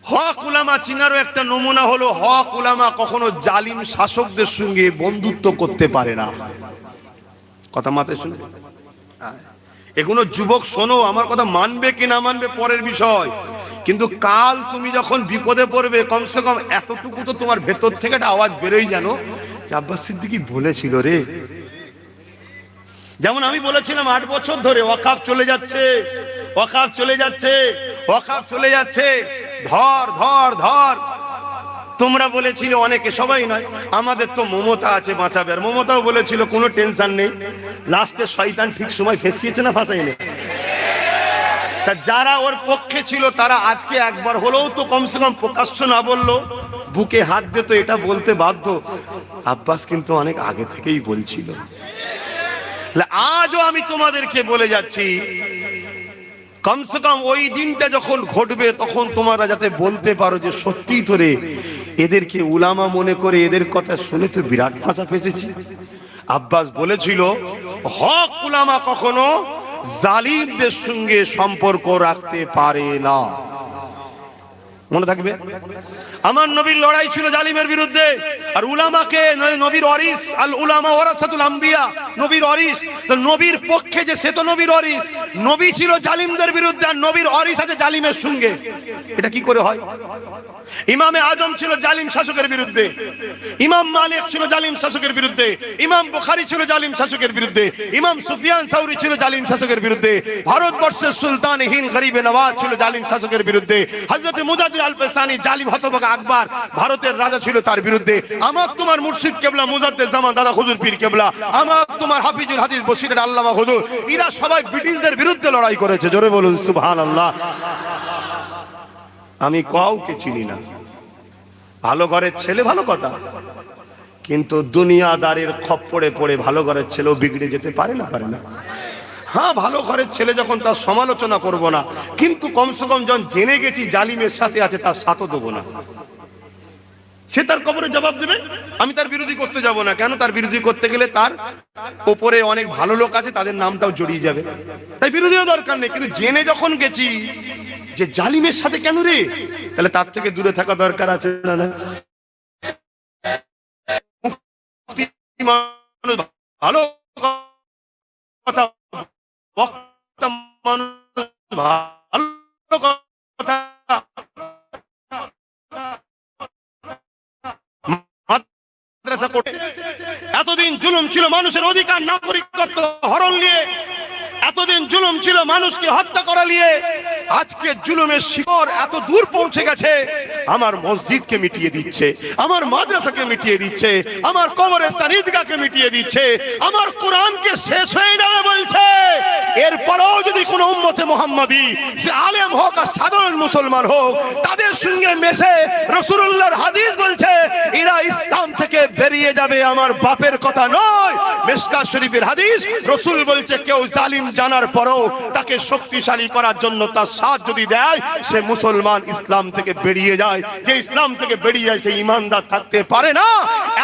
হক উলামা চিনারও একটা নমুনা হলো, হক উলামা কখনো জালিম শাসকদের সঙ্গে বন্ধুত্ব করতে পারে না। কথা মাথায় শুনে, এগুলো যুবক শোনো, আমার কথা মানবে কি না মানবে পরের বিষয়, কিন্তু কাল তুমি যখন বিপদে পড়বে কমসে কম এতটুকু তো তোমার ভেতর থেকে একটা আওয়াজ বেরোই জানো যে আব্বাস সিদ্দিকী বলেছিল রে। যেমন আমি বলেছিলাম 8 বছর ধরে ওয়াকাফ চলে যাচ্ছে, ওয়াকাফ চলে যাচ্ছে, ওয়াকাফ চলে যাচ্ছে, ধর ধর ধর। তোমরা বলেছিলে অনেকে, সবাই নয়, আমাদের তো মমতা আছে বাঁচাবে, আর মমতাও বলেছিল কোনো টেনশন নেই। লাস্টে শয়তান ঠিক সময় ফেসিয়েছে না ফাঁসাইনি? তা যারা ওর পক্ষে ছিল তারা আজকে একবার হলেও তো কমসে কম প্রকাশ্য না বললো, বুকে হাত দিত, এটা বলতে বাধ্য আব্বাস কিন্তু অনেক আগে থেকেই বলছিল। আজও আমি তোমাদেরকে বলে যাচ্ছি, কমসে কম ওই দিনটা যখন ঘটবে তখন তোমরা যাতে বলতে পারো যে সত্যি ধরে এদেরকে উলামা মনে করে এদের কথা শুনে তো বিরাট ভাষা ফেসেছি। আব্বাস বলেছিল হক উলামা কখনো জালিমদের সঙ্গে সম্পর্ক রাখতে পারে না। মনে থাকবে, আমার নবীর লড়াই ছিল জালিমের বিরুদ্ধে, আর উলামাকে নবীর ওয়ারিস, আল উলামা ওয়ারাসাতুল আম্বিয়া, নবীর ওয়ারিস, তো নবীর পক্ষে যে সে তো নবীর ওয়ারিস, নবী ছিল জালিমদের বিরুদ্ধে আর নবীর ওয়ারিস আছে জালিমের সঙ্গে। এটা কি করে হয়? ইমামে আজম ছিল জালিম শাসকের বিরুদ্ধে, ইমাম মালিক ছিল জালিম শাসকের বিরুদ্ধে, ইমাম বুখারী ছিল জালিম শাসকের বিরুদ্ধে, ইমাম সুফিয়ান সাউরি ছিল জালিম শাসকের বিরুদ্ধে, ভারতবর্ষের সুলতান হিন্দ গরিবে নওয়াজ ছিল জালিম শাসকের বিরুদ্ধে, হযরত মুজাদ্দিদ আল পেসানি জালিম হতভাগা আকবর ভারতের রাজা ছিল তার বিরুদ্ধে, আমার তোমার মুর্শিদ কেবলা মুজাদ্দিদ জামান দাদা হুজুর পীর কেবলা, আমার তোমার হাফিজুল হাদিস বশির আল্লামা হুজুর, এরা সবাই ব্রিটিশদের বিরুদ্ধে লড়াই করেছে। জোরে বলুন সুবহানাল্লাহ। আমি কাউকে চিনি না, ভালো ঘরের ছেলে ভালো কথা, কিন্তু দুনিয়াদারের খপ্পরে পড়ে ভালো ঘরের ছেলেও বিগড়ে যেতে পারে না, পারে না? হ্যাঁ, ভালো ঘরের ছেলে যখন তার সমালোচনা করব না, কিন্তু কমসে কম যখন জেনে গেছি জালিমের সাথে আছে তার সাথও দেবো না। সে তার কবরে জবাব দেবে, আমি তার বিরোধী করতে যাব না। কেন? তার বিরোধী করতে গেলে তার ওপরে অনেক ভালো লোক আছে, তাদের নামটাও জড়িয়ে যাবে, তাই বিরোধীও দরকার নেই। কিন্তু জেনে যখন গেছি যে জালিমের সাথে কেন রে, তাহলে তার থেকে দূরে থাকা দরকার আছে না? না, ভালো কথা, ভালো কথা, এতদিন জুলুম ছিল মানুষের অধিকার নাগরিকত্ব হরণ নিয়ে, এতদিন জুলুম ছিল মানুষকে হত্যা করা নিয়ে, আজকে জুলুমের শিকড় এত দূর পৌঁছে গেছে, আমার মসজিদকে মিটিয়ে দিচ্ছে, আমার মাদ্রাসাকে মিটিয়ে দিচ্ছে, আমার কবরস্থান ঈদগাহকে মিটিয়ে দিচ্ছে, আমার কোরআনকে শেষ হয়ে যাবে বলছে। এরপরেও যদি কোন উম্মতে মুহাম্মাদি, সে আলেম হোক আর সাধারণ মুসলমান হোক, তাদের সঙ্গে মেশে রাসূলুল্লাহর হাদিস বলছে এরা ইসলাম থেকে বেরিয়ে যাবে, আমার বাপের কথা নয়, মিশকাত শরীফের হাদিস। রাসূল বলছে কেউ জালিম জানার পরেও তাকে শক্তিশালী করার জন্য তার সাথ যদি দেয়, সে মুসলমান ইসলাম থেকে বেরিয়ে যায়। যে ইসলাম থেকে বেরিয়ে যায় সে ঈমানদার থাকতে পারে না।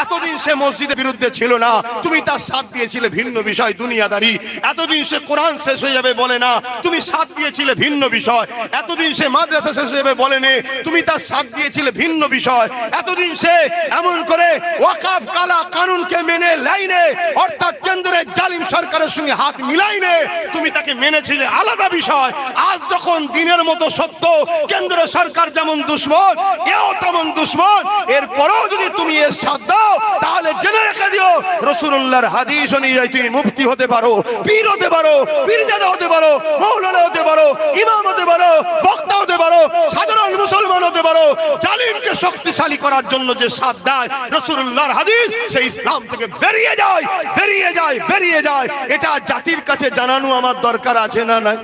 এতদিন সে মসজিদের বিরুদ্ধে ছিল না, তুমি তার সাথ দিয়েছিলে, ভিন্ন বিষয় দুনিয়াদারি। এতদিন সে কোরআন শেষ হয়ে যাবে বলে না, তুমি সাথ দিয়েছিলে, ভিন্ন বিষয়। এতদিন সে মাদ্রাসা শেষ হয়ে যাবে বলে নে, তুমি তার সাথ দিয়েছিলে, ভিন্ন বিষয়। এতদিন সে এমন করে ওয়াকাফ কালা কানুনকে মেনে লাইনে, অর্থাৎ কেন্দ্রের জালিম সরকারের সঙ্গে হাত মিলাইনে, তুমি তাকে মেনেছিলে, আলাদা বিষয়। আজ যখন দিনের মতো সত্য, কেন্দ্র সরকার যেমন দুশমন, এও তেমন দুশমন, এরপরেও যদি তুমি এর সাথ দাও, তাহলে জেনে রেখে দিও রাসূলুল্লাহর হাদিস অনুযায়ী তুমি মুফতি হতে পারো, পীর হতে পারো, পীরজাদা হতে পারো, মাওলানা হতে পারো, ইমাম হতে পারো, বক্তা হতে পারো, সাধারণ মুসলমান হতে পারো। জালিমকে শক্তিশালী করার জন্য যে সাথ দেয় রাসূলুল্লাহর হাদিস, সেই ইসলাম থেকে বেরিয়ে যায়, বেরিয়ে যায়, বেরিয়ে যায়। এটা জাতির কাছে জানানো আমার দরকার আছে না নাই?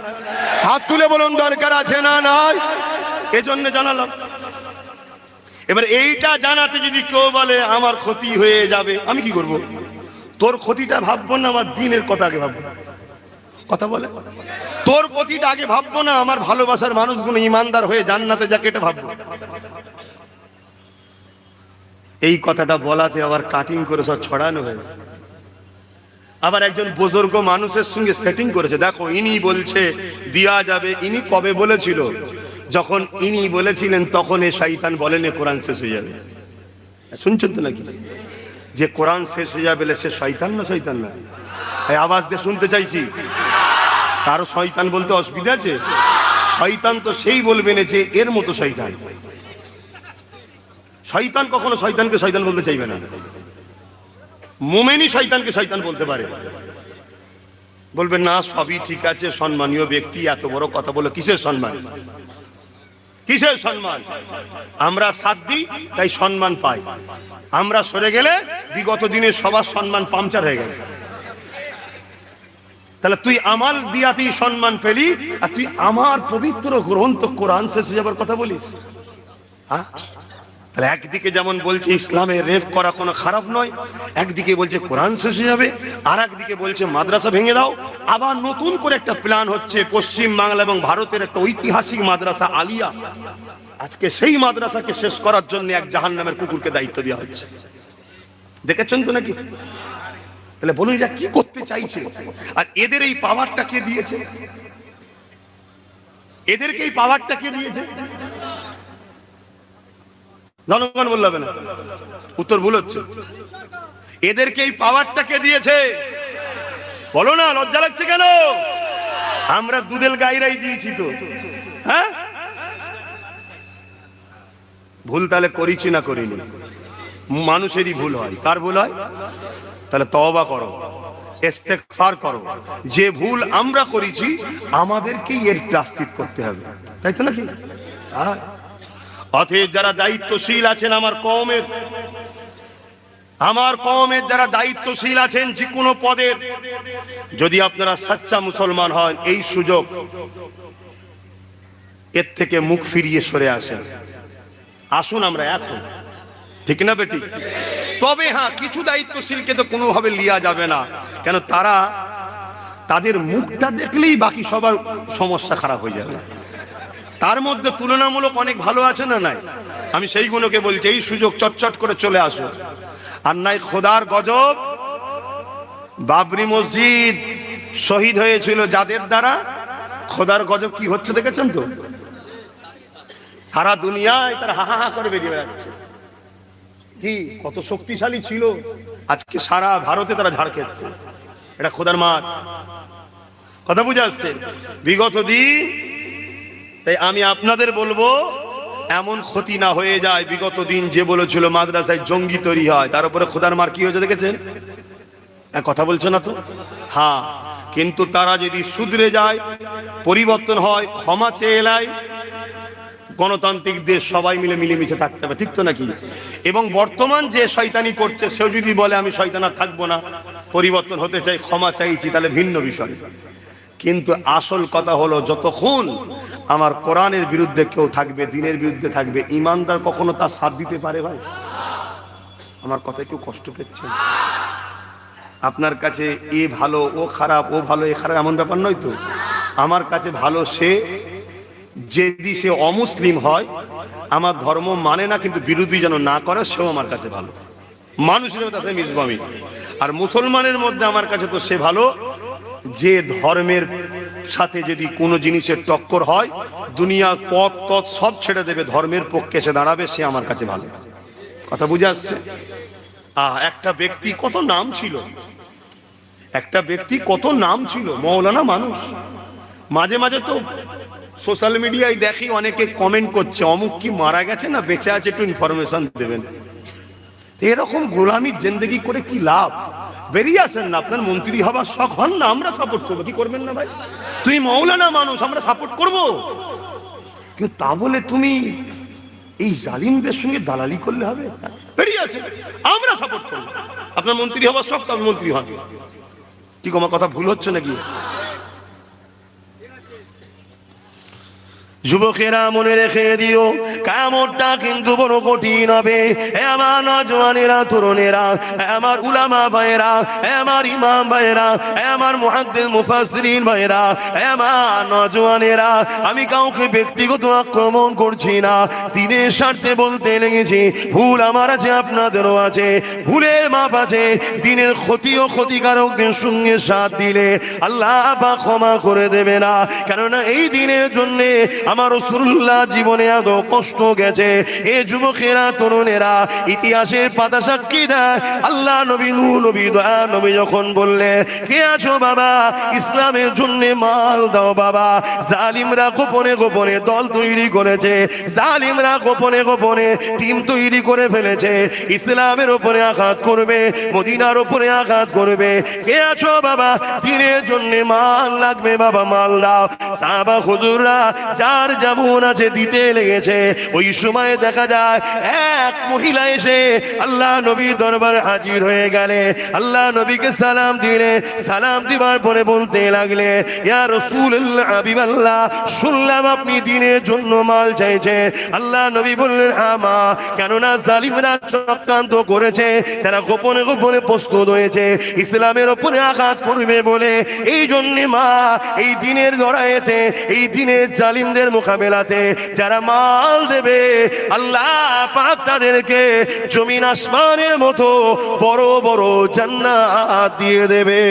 হাত তুলে বলুন দরকার আছে না নাই? এজন্য জানালাম। এবার এইটা জানাতে যদি কেউ বলে আমার ক্ষতি হয়ে যাবে, আমি কি করব? তোর ক্ষতিটা ভাববো না, আমার দ্বীনের কথা আগে ভাববো। কথা বলে, তোর ক্ষতিটা আগে ভাববো না, আমার ভালোবাসার মানুষগুলো ঈমানদার হয়ে জান্নাতে যাকে, এটা ভাববো। এই কথাটা বলাতে আবার কাটিং করে সব ছড়ানো হয়েছে। আবার একজন বুজুর্গ মানুষের সঙ্গে সেটিং করেছে, দেখো ইনি বলছে দেয়া যাবে, ইনি কবে বলেছিল? যখন ইনি বলেছিলেন তখন এ শয়তান বলেন কোরআন শেষ হয়ে যাবে। শুনছেন তো নাকি যে কোরআন শেষ হয়ে যাবে সে শয়তান না? শয়তান না? এই আওয়াজ দিয়ে শুনতে চাইছি। কারো শয়তান বলতে অসুবিধা আছে? শয়তান তো সেই বলবে না যে এর মতো শয়তান। শয়তান কখনো শয়তানকে শয়তান বলতে চাইবে না। মুমিনই শয়তানকে শয়তান বলতে পারে। বলবেন না সবই ঠিক আছে, সম্মানীয় ব্যক্তি এত বড় কথা বলে কিসের সম্মান? কিসের সম্মান? আমরা সাথ দিই তাই সম্মান পাই, আমরা সরে গেলে বিগত দিনের সবার সম্মান পাংচার হয়ে গেছে। তাহলে তুই আমাল দিয়াতেই সম্মান পেলি, আর তুই আমার পবিত্র গ্রন্থ কোরআন শেষ হয়ে যাবার কথা বলিস? তাহলে একদিকে যেমন বলছে ইসলামে রেপ করা কোনো খারাপ নয়, একদিকে বলছে কোরআন শেষ হয়ে যাবে, আর একদিকে বলছে মাদ্রাসা ভেঙে দাও। আবার নতুন করে একটা প্ল্যান হচ্ছে পশ্চিম বাংলা এবং ভারতের একটা ঐতিহাসিক মাদ্রাসা আলিয়া, আজকে সেই মাদ্রাসাকে শেষ করার জন্য এক জাহান্নামের কুকুরকে দায়িত্ব দেওয়া হচ্ছে। দেখেছেন তো নাকি? তাহলে বলুন এটা কি করতে চাইছে? আর এদের এই পাওয়ারটা কে দিয়েছে? এদেরকে এই পাওয়ারটা কে দিয়েছে? জনগণ বলবে না, উত্তর ভুল হচ্ছে। এদেরকে এই পাওয়ারটা কে দিয়েছে? বলো না, লজ্জা লাগছে কেন? আমরা দুধেল গাইরাই দিয়েছি তো। হ্যাঁ, ভুল তাহলে করিছি না করিনি? মানুষেরই ভুল হয়। কার ভুল হয়? তাহলে তওবা করো, ইস্তেগফার করো। যে ভুল আমরা করেছি আমাদেরকেই এর প্রায়শ্চিত্ত করতে হবে, তাই তো নাকি? অতএব যারা দায়িত্বশীল আছেন আমার কওমের যারা দায়িত্বশীল আছেন যে কোনো পদের, যদি আপনারা সচ্চা মুসলমান হন, এই সুযোগ এর থেকে মুখ ফিরিয়ে সরে আসেন। আসুন আমরা এখন, ঠিক না বেটি? তবে হ্যাঁ, কিছু দায়িত্বশীলকে তো কোনোভাবে লিয়া যাবে না, কেন তারা তাদের মুখটা দেখলেই বাকি সবার সমস্যা খারাপ হয়ে যাবে। তার মধ্যে তুলনামূলক অনেক ভালো আছে না নাই? আমি সেই গুণকে বলছি, এই সুযোগ চটচট করে চলে আসো। আর নাই খোদার গজব, বাবরি মসজিদ শহীদ হয়েছিল যাদের দ্বারা, খোদার গজব কি হচ্ছে দেখেছেন তো? সারা দুনিয়ায় তারা হা হা করে বেরিয়ে বেড়াচ্ছে। কি কত শক্তিশালী ছিল, আজকে সারা ভারতে তারা ঝাড় খেচ্ছে। এটা খোদার মার কথা বুঝে আসছে বিগত দিন। তাই আমি আপনাদের বলবো, এমন ক্ষতি না হয়ে যায়। বিগত দিন যে বলেছিল মাদ্রাসায় জঙ্গি তৈরি হয়, তার উপরে খোদার মার কি হয়েছে দেখেছেন? কথা বলছে না তো? হ্যাঁ, কিন্তু তারা যদি শুধরে যায়, পরিবর্তন হয়, ক্ষমা চেয়ে এলায়, গণতান্ত্রিক দেশ সবাই মিলে মিলেমিশে থাকতে হবে, ঠিক তো নাকি? এবং বর্তমান যে শয়তানি করছে সেও যদি বলে আমি শয়তান আর থাকবো না, পরিবর্তন হতে চাই, ক্ষমা চাইছি, তাহলে ভিন্ন বিষয়। কিন্তু আসল কথা হলো, যতক্ষণ আমার কোরআনের বিরুদ্ধে কেউ থাকবে, দিনের বিরুদ্ধে থাকবে, ইমানদার কখনো তার সাথ দিতে পারে? ভাই আমার কথায় কেউ কষ্ট পেয়েছেন? আপনার কাছে এ ভালো ও খারাপ, ও ভালো এ খারাপ, এমন ব্যাপার নয় তো। আমার কাছে ভালো সে, যদি সে অমুসলিম হয়, আমার ধর্ম মানে না কিন্তু বিরোধী যেন না করে, সেও আমার কাছে ভালো। মানুষ হিসেবে তাতে মিশবো আমি। আর মুসলমানের মধ্যে আমার কাছে তো সে ভালো যে ধর্মের সাথে যদি কোনো জিনিসের টক্কর হয়, দুনিয়ার পথ তথ সব ছেড়ে দেবে, ধর্মের পক্ষে সে দাঁড়াবে, সে আমার কাছে ভালো। কথা বুঝে আসছে? একটা ব্যক্তি কত নাম ছিল, একটা ব্যক্তি কত নাম ছিল, মৌলানা মানুষ। মাঝে মাঝে তো সোশ্যাল মিডিয়ায় দেখি অনেকে কমেন্ট করছে, অমুক কি মারা গেছে না বেঁচে আছে, একটু ইনফরমেশন দেবেন। এরকম গোলামির জিন্দেগি করে কি লাভ? বেরিয়ে আসেন না, আপনার মন্ত্রী হবার শখ হন না, আমরা সাপোর্ট করবো। কি করবেন না ভাই? তুই মৌলানা মানুষ, আমরা সাপোর্ট করবো, কিন্তু তা বলে তুমি এই জালিমদের সঙ্গে দালালি করলে হবে? বেরিয়ে আসেন, আমরা সাপোর্ট করবো। আপনার মন্ত্রী হবার শখ, তবে মন্ত্রী হন। কি আমার কথা ভুল হচ্ছে নাকি? যুবকেরা মনে রেখে দিও, কিয়ামতটা কিন্তু বড় কঠিন হবে। হে আমার নওজওয়ানেরা, তরুণেরা, হে আমার উলামা ভাইরা, হে আমার ইমাম ভাইরা, হে আমার মুহাদ্দিস মুফাসসিরিন ভাইরা, হে আমার নওজওয়ানেরা, আমি কাউকে ব্যক্তিগত আক্রমণ করছি না, দিনের স্বার্থে বলতে লেগেছি। ভুল আমার আছে, আপনাদেরও আছে, ভুলের মাপ আছে। দিনের ক্ষতি ও ক্ষতিকারকদের সঙ্গে সাথ দিলে আল্লাহ পাক ক্ষমা করে দেবে না। কেননা এই দিনের জন্য আমার রাসূলুল্লাহ জীবনে এত কষ্ট গেছে। এ যুবকেরা, তরুণেরা, ইতিহাসের পাতা সাক্ষী দেয়। আল্লাহ নবী, নূহ নবী, দয়া নবী যখন বললেন, কে আছো বাবা, ইসলামের জন্য মাল দাও বাবা। জালিমরা গোপনে গোপনে দল তৈরি করেছে, জালিমরা গোপনে গোপনে টিম তৈরি করে ফেলেছে, ইসলামের উপরে আঘাত করবে, মদিনার উপরে আঘাত করবে। কে আছো বাবা, দিনের জন্য মাল লাগবে বাবা, মাল দাও। সাহাবা হুজুররা যার যেমন আছে দিতে লেগেছে। ওই সময় দেখা যায় এক মহিলা এসে আল্লাহ নবী দরবারে হাজির হয়ে গেলে, আল্লাহ নবীকে সালাম দিলে, সালাম দিবার পরে বলতে লাগলে, ইয়া রাসূলুল্লাহ, হাবিবাল্লাহ, শুনলাম আপনি দিনের জন্য মাল চাইছে। আল্লাহ নবী বললেন, হ্যাঁ মা, কেননা জালিমরা চক্রান্ত করেছে, তারা গোপনে গোপনে প্রস্তুত হয়েছে ইসলামের উপরে আঘাত করবে বলে। এই জন্য মা, এই দিনের লড়াইতে, এই দিনের জালিমদের মোকাবেলাতে যারা মাল দেবে, আল্লাহ পাক তাদেরকে জমিন আসমানের মতো বড় বড় জান্নাত দিয়ে দেবে।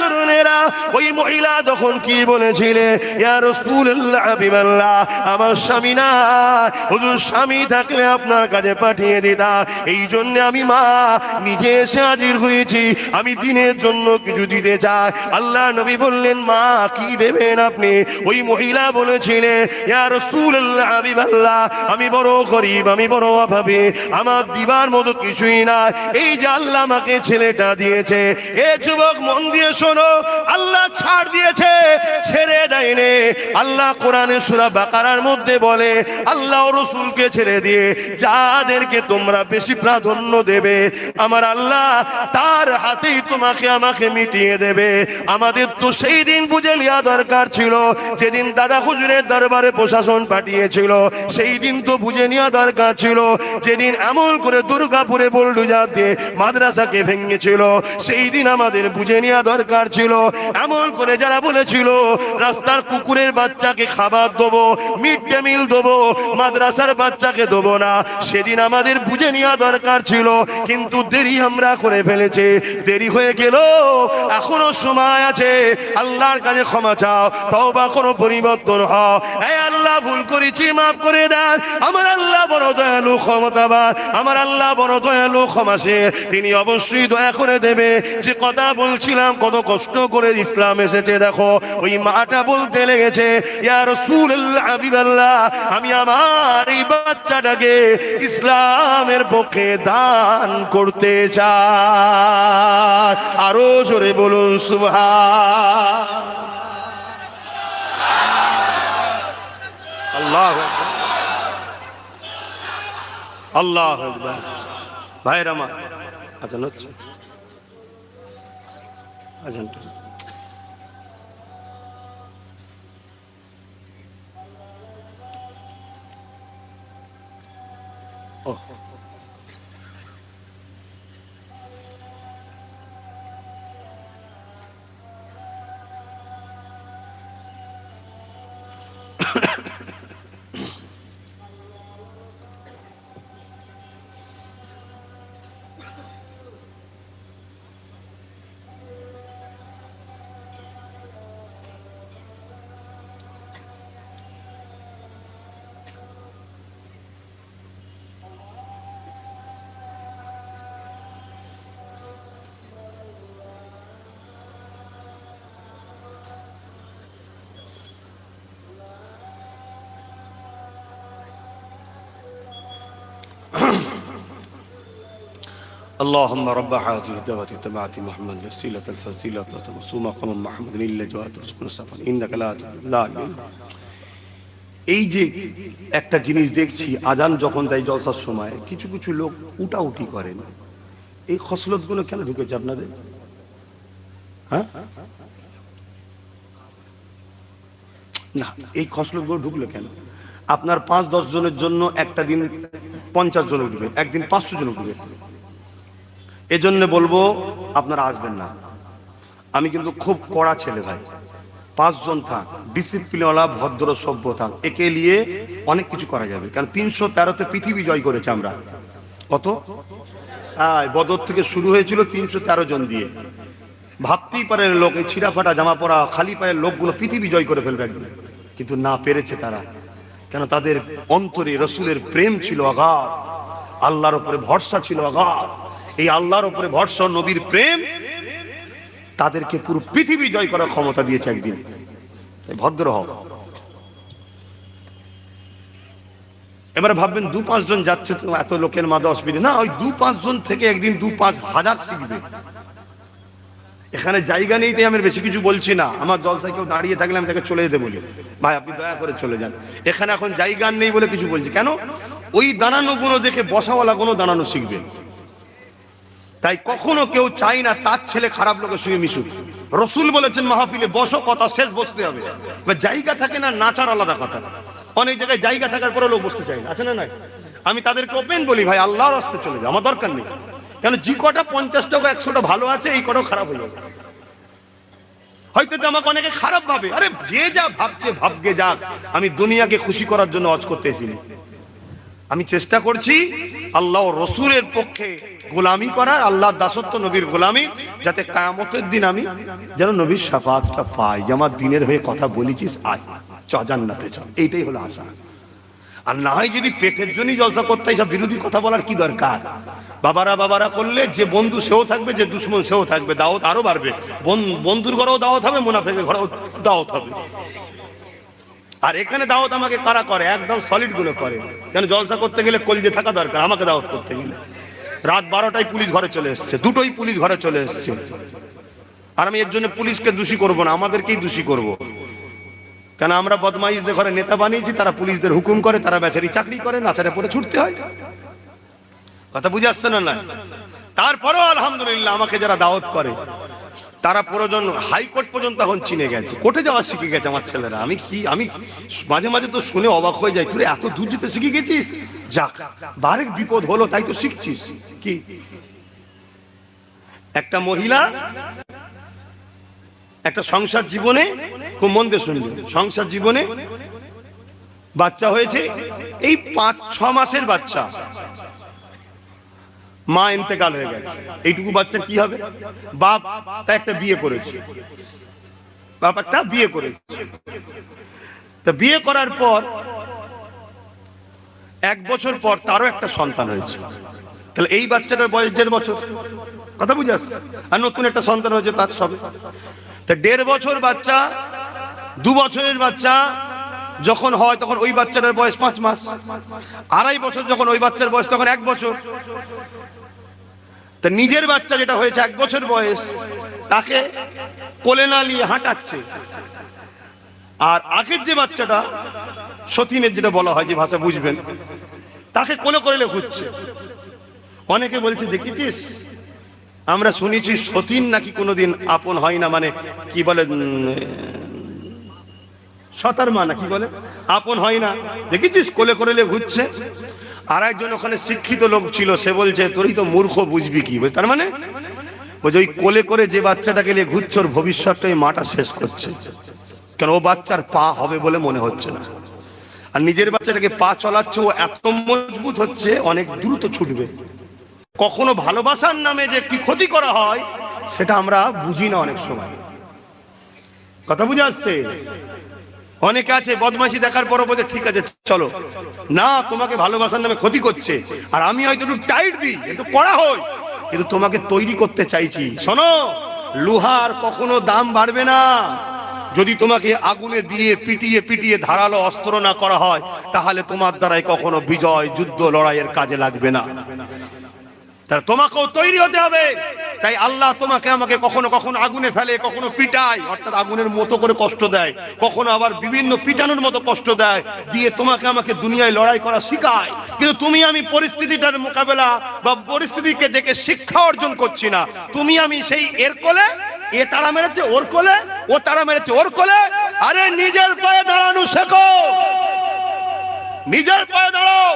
তরুণেরা, ওই মহিলা তখন কি বলেছিলে, ইয়া রাসূলুল্লাহ, হাবিবাল্লাহ, আমার স্বামী না, হুজুর স্বামী থাকলে আপনার কাছে পাঠিয়ে দিতা। এই জন্য আমি মা নিজে এসে হাজির হয়েছি, আমি দিনের জন্য কিছু দিতে চাই। আল্লাহ নবী বললেন, মা কি দেবেন আপনি? ওই মহিলা বলেছিলেন, ইয়া রাসূলুল্লাহ, হাবিবাল্লাহ, আমি বড় গরীব, আমি বড় অভাবী, আমার দিবার মতো কিছুই না। এই যে আল্লাহ আমাকে ছেলেটা দিয়েছে। এ যুবক, মন দিয়ে শোনো, আল্লাহ ছাড় দিয়েছে, ছেড়ে দেয়নি। আল্লাহ কোরআনে সূরা বাকারার মধ্যে বলে, আল্লাহ রাসূলকে ছেড়ে দিয়ে যাদেরকে তোমরা বেশি প্রাধান্য দেবে, আমার আল্লাহ তার হাতেই তোমাকে আমাকে মিটিয়ে দেবে। আমাদের তো সেই দিন বুঝে নেওয়া দরকার ছিল, যেদিন দাদা হুজুরের দরবারে প্রশাসন পাঠিয়েছিল, সেই দিন তো বুঝে নেওয়া দরকার ছিল। যেদিন এমন করে দুর্গাপুরে বুলডোজার দিয়ে মাদ্রাসাকে ভেঙেছিল, সেই দিন আমাদের বুঝে নেওয়া দরকার ছিল। এমন করে যারা বলেছিল রাস্তার কুকুরের বাচ্চাকে খাবার দেবো, মিড ডে মিল দেবো, মাদ্রাসার বাচ্চাকে দেবো না, সেদিন আমাদের বুঝে নেওয়া দরকার ছিল। কিন্তু দেরি আমরা করে ফেলেছি, দেরি হয়ে গেল। এখনো সময় আছে, আল্লাহর কাছে ক্ষমা চাও, তওবা করো, পরিবর্তন হও। এই আল্লাহ, ভুল করেছি, মাফ করে দেন। আমার আল্লাহ বড় দয়ালু, ক্ষমতাবান, আমার আল্লাহ বড় দয়ালু, ক্ষমাশীল, তিনি অবশ্যই দয়া করে দেবে। যে কথা বলছিলাম, কত কষ্ট করে ইসলাম এসেছে। দেখো, ওই মাটা বলতে লেগেছে, ইয়া রাসূলুল্লাহ, হাবিবাল্লাহ, আমি আমার এই বাচ্চাটাকে ইসলামের পক্ষে দান করতে চাই। আরো জোরে বলুন সুবহান আল্লাহ, আল্লাহ আকবার। ভাইরা আমার, আজান হচ্ছে, আজানটা ও اللهم رب هذه الدعوة التامة محمد وسيلة الفضيلة وصوم مقام محمد إلا جوات رزقنا سفر إنك لا এই যে একটা জিনিস দেখছি, আজান যখন দেয় জলসার সময় কিছু কিছু লোক উটাউটি করেন, এই খসলতগুলো কেন ঢুকেছে আপনাদের? হ্যাঁ, না, এই খসলতগুলো ঢুকলো কেন? আপনার 5-10 জনের জন্য একটা দিন 50 জন উঠবে, একদিন 500 জন উঠবে। এজন্য বলবো আপনারা আসবেন না। আমি কিন্তু খুব কড়া ছেলে ভাই, 5 জন থাক, ডিসিপ্লিনওয়ালা, ভদ্র, সভ্য থাক, একে নিয়ে অনেক কিছু করা যাবে। কারণ 313তে পৃথিবী জয় করেছে আমরা। কত? বদর থেকে শুরু হয়েছিল 313 জন দিয়ে, ভাবতেই পারে লোক এই ছিঁড়া ফাটা জামা পরা খালি পায়ের লোকগুলো পৃথিবী জয় করে ফেলবে একদিন, কিন্তু না পেরেছে তারা। কেন? তাদের অন্তরে রসুলের প্রেম ছিল অগাধ, আল্লাহর উপরে ভরসা ছিল অগাধ। এই আল্লাহর উপরে ভরসা, নবীর প্রেম তাদেরকে পুরো পৃথিবী জয় করার ক্ষমতা দিয়েছে একদিন। ভদ্র হও। এবার ভাববেন 2-5 জন যাচ্ছে তো এত লোকের মাঝে অসুবিধা না, ওই 2-5 জন থেকে একদিন 2-5 হাজার শিখবে। এখানে জায়গা নেই তাই আমি বেশি কিছু বলছি না। আমার জলসায় কেউ দাঁড়িয়ে থাকলে আমি তাকে চলে যেতে বলি, ভাই আপনি দয়া করে চলে যান, এখানে এখন জায়গা নেই বলে কিছু বলছি। কেন? ওই দাঁড়ানো গুলো দেখে বসাওয়ালা কোনো দাঁড়ানো শিখবে। তাই কখনো কেউ চাই না তার ছেলে খারাপ লোকের সঙ্গে মিশুক। রসুল বলেছেন মাহফিলে বসো, কথা শেষ, বসতে হবে। জায়গা থাকে না, নাচার আলাদা কথা। অনেক জায়গায় জায়গা থাকার পরে লোক বসতে চাই না, আছে না? নাই। আমি তাদেরকে ওপেন বলি, ভাই আল্লাহর রাস্তায় চলে যাও, আমার দরকার নেই। কেন? যে কটা 50টা 100টা ভালো আছে, এই কটাও খারাপ হয়ে যাবে। হয়তো আমাকে অনেকে খারাপ ভাবে, আরে যে যা ভাবছে ভাবগে যাক, আমি দুনিয়াকে খুশি করার জন্য ওয়াজ করতে এসেছি। আমি চেষ্টা করছি আল্লাহ রসুলের পক্ষে গোলামি করা, আল্লাহর দাসত্ব, নবীর গোলামি, যাতে কিয়ামতের দিন আমি যেন নবীর শাফাআতটা পাই, যে আমার দিনের হয়ে কথা বলেছিস, আয় চ জান্নাতে চ। এইটাই হলো আশা। আর না হয় যদি পেটের জন্যই জলসা করতে সব বিরোধী কথা বলার কি দরকার? বাবারা করলে যে বন্ধু সেও থাকবে, যে দুশ্মন সেও থাকবে, দাওয়াত আরো বাড়বে। বন্ধুর ঘরেও দাওয়াত হবে, মুনাফিকের ঘরেও দাওয়াত হবে। আর এখানে দাওয়াত আমাকে কারা করে? একদম সলিড গুলো করে। কেন? জলসা করতে গেলে কলজে থাকা দরকার। আমাকে দাওয়াত করতে গেলে রাত 12টায় পুলিশ ঘরে চলে এসছে, 2টোই পুলিশ ঘরে চলে এসছে। আর আমি এর জন্য পুলিশকে দোষী করব না, আমাদেরকেই দোষী করব। কেন? আমরা বদমাইশদের ঘরে নেতা বানিয়েছি, তারা পুলিশদের হুকুম করে, তারা বেচারি চাকরি করে, নাচারে পরে ছুটতে হয়। কথা বুঝে আসছে না? না। তারপরেও আলহামদুলিল্লাহ আমাকে যারা দাওয়াত করে তারা প্রয়োজন হাইকোর্ট পর্যন্ত এখন চিনে গেছে, কোর্টে যাওয়া শিখে গেছে আমার ছেলেরা। আমি মাঝে মাঝে তো শুনে অবাক হয়ে যাই, তুই এত দূর যেতে শিখে গেছিস? যাক, বারেক বিপদ হলো তাই তো শিখছিস। কি? একটা মহিলা একটা সংসার জীবনে, খুব মন দিয়ে শুনবে, সংসার জীবনে বাচ্চা হয়েছে, এই 5-6 মাসের বাচ্চা, মা ইন্তেকাল হয়ে গেছে। এইটুকু বাচ্চার কি হবে? বাপ তা একটা বিয়ে করেছে, বাপ একটা বিয়ে করেছে। তা বিয়ে করার পর 1 বছর পর তারও একটা সন্তান হয়েছে। তাহলে এই বাচ্চাটার বয়স 1.5 বছর। কথা বুঝে আসছে? আর নতুন একটা সন্তান হয়েছে তার সবে। তা 1.5 বছর বাচ্চা, 2 বছরের বাচ্চা যখন হয় তখন ওই বাচ্চাটার বয়স 5 মাস। 2.5 বছর যখন ওই বাচ্চার বয়স তখন 1 বছর। তা নিজের বাচ্চা যেটা হয়েছে 1 বছর বয়স, তাকে কোলে না নিয়ে হাঁটাচ্ছে। আর আগের যে বাচ্চাটা, সতীনের যেটা বলা হয়, যে ভাষা বুঝবেন, তাকে কোলে করে ঘুরছে। অনেকে বলছে দেখেছিস, আমরা শুনেছি সতীন নাকি কোনোদিন আপন হয় না, মানে কি বলে, সতার মা না কি বলে, আপন হয় না। দেখেছিস কোলে করে ঘুরছে। আর একজন ওখানে শিক্ষিত লোক ছিল, সে বলছে তোরই তো মূর্খ, বুঝবি কি? তার মানে ওই কোলে করে যে বাচ্চাটাকে নিয়ে ঘুরছে, ওর ভবিষ্যৎটাই মাটা শেষ করছে। কেন? ও বাচ্চার পা হবে বলে মনে হচ্ছে না। আর নিজের বাচ্চাটাকে পা চলাচ্ছে, ও এত মজবুত হচ্ছে, অনেক দ্রুত ছুটবে। কখনো ভালোবাসার নামে যে কি ক্ষতি করা হয় সেটা আমরা বুঝি না অনেক সময়। কথা বুঝে আসছে? অনেকে আছে বদমাইশি দেখার পরও বলছে ঠিক আছে চলো না, তোমাকে ভালোবাসার নামে ক্ষতি করছে, আর আমি হয়তো একটু টাইট দিই, একটু কড়া হই, কিন্তু তোমাকে তৈরি করতে চাইছি। শোনো, লোহার কখনো দাম বাড়বে না যদি তোমাকে আগুনে দিয়ে পিটিয়ে পিটিয়ে ধারালো অস্ত্র না করা হয়, তাহলে তোমার দ্বারাই কখনো বিজয়, যুদ্ধ, লড়াইয়ের কাজে লাগবে না। তাহলে তোমাকেও তৈরি হতে হবে। তাই আল্লাহ তোমাকে আমাকে কখনো কখনো আগুনে ফেলে, কখনো পিটায়, অর্থাৎ আগুনের মতো করে কষ্ট দেয়, কখনো আবার বিভিন্ন পিটানোর মতো কষ্ট দেয়, দিয়ে তোমাকে আমাকে দুনিয়ায় লড়াই করা শিখায়। কিন্তু তুমি আমি পরিস্থিতিটার মোকাবেলা বা পরিস্থিতিকে দেখে শিক্ষা অর্জন করছি না। তুমি আমি সেই এর কোলে, এ তারা মেরেছে ওর কোলে, ও তারা মেরেছে ওর কোলে। আরে নিজের পায়ে দাঁড়ানো শেখো, নিজের পায়ে দাঁড়াও।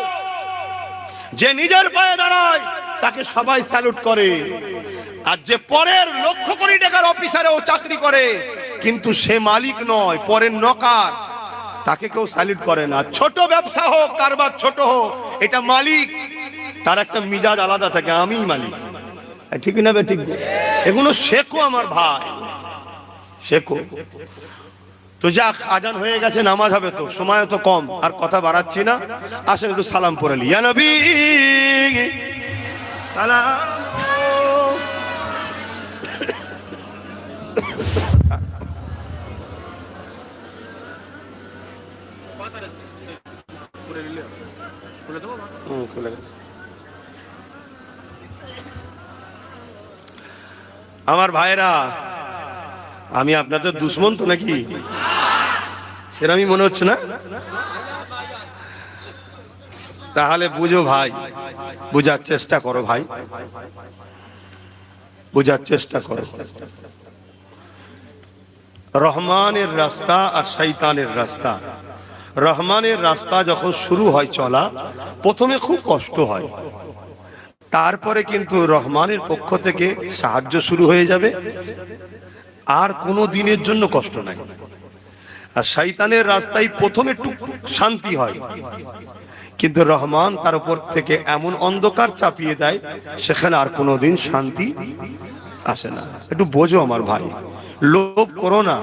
যে নিজের পায়ে দাঁড়ায় তাকে সবাই স্যালুট করে। আর যে পরের লক্ষ কোটি টাকার অফিসারেও চাকরি করে কিন্তু সে মালিক নয়, পরের নকার, তাকে কেউ স্যালুট করে না। ছোট ব্যবসা হোক, কারবার ছোট হোক, এটা মালিক, তার একটা মিজাজ আলাদা থাকে, আমিই মালিক। ঠিক না? ঠিক। এগুলো শেখো আমার ভাই, শেখো। তো যাক, আজান হয়ে গেছে, নামাজ হবে, তো সময় তো কম, আর কথা বাড়াচ্ছি না। আসেন একটু সালাম পড়ে লি। ইয়া নবী সালাম। আমার ভাইরা, আমি আপনাদের দুশ্মন তো নাকি? সেরকমই মনে হচ্ছে না? তাহলে বুঝো ভাই, বুঝার চেষ্টা করো ভাই, বুঝার চেষ্টা করো। রহমানের রাস্তা আর শয়তানের রাস্তা। রহমানের রাস্তা যখন শুরু হয় চলা, প্রথমে খুব কষ্ট হয়, তারপরে কিন্তু রহমানের পক্ষ থেকে সাহায্য শুরু হয়ে যাবে, আর কোনো দিনের জন্য কষ্ট নাই। আর শয়তানের রাস্তায় প্রথমে একটু শান্তি হয়, কিন্তু রহমান তার উপর থেকে এমন অন্ধকার চাপিয়ে দেয়, সেখানে আর কোনোদিন শান্তি আসে না। একটু বোঝো আমার ভাই, লোভ করো না।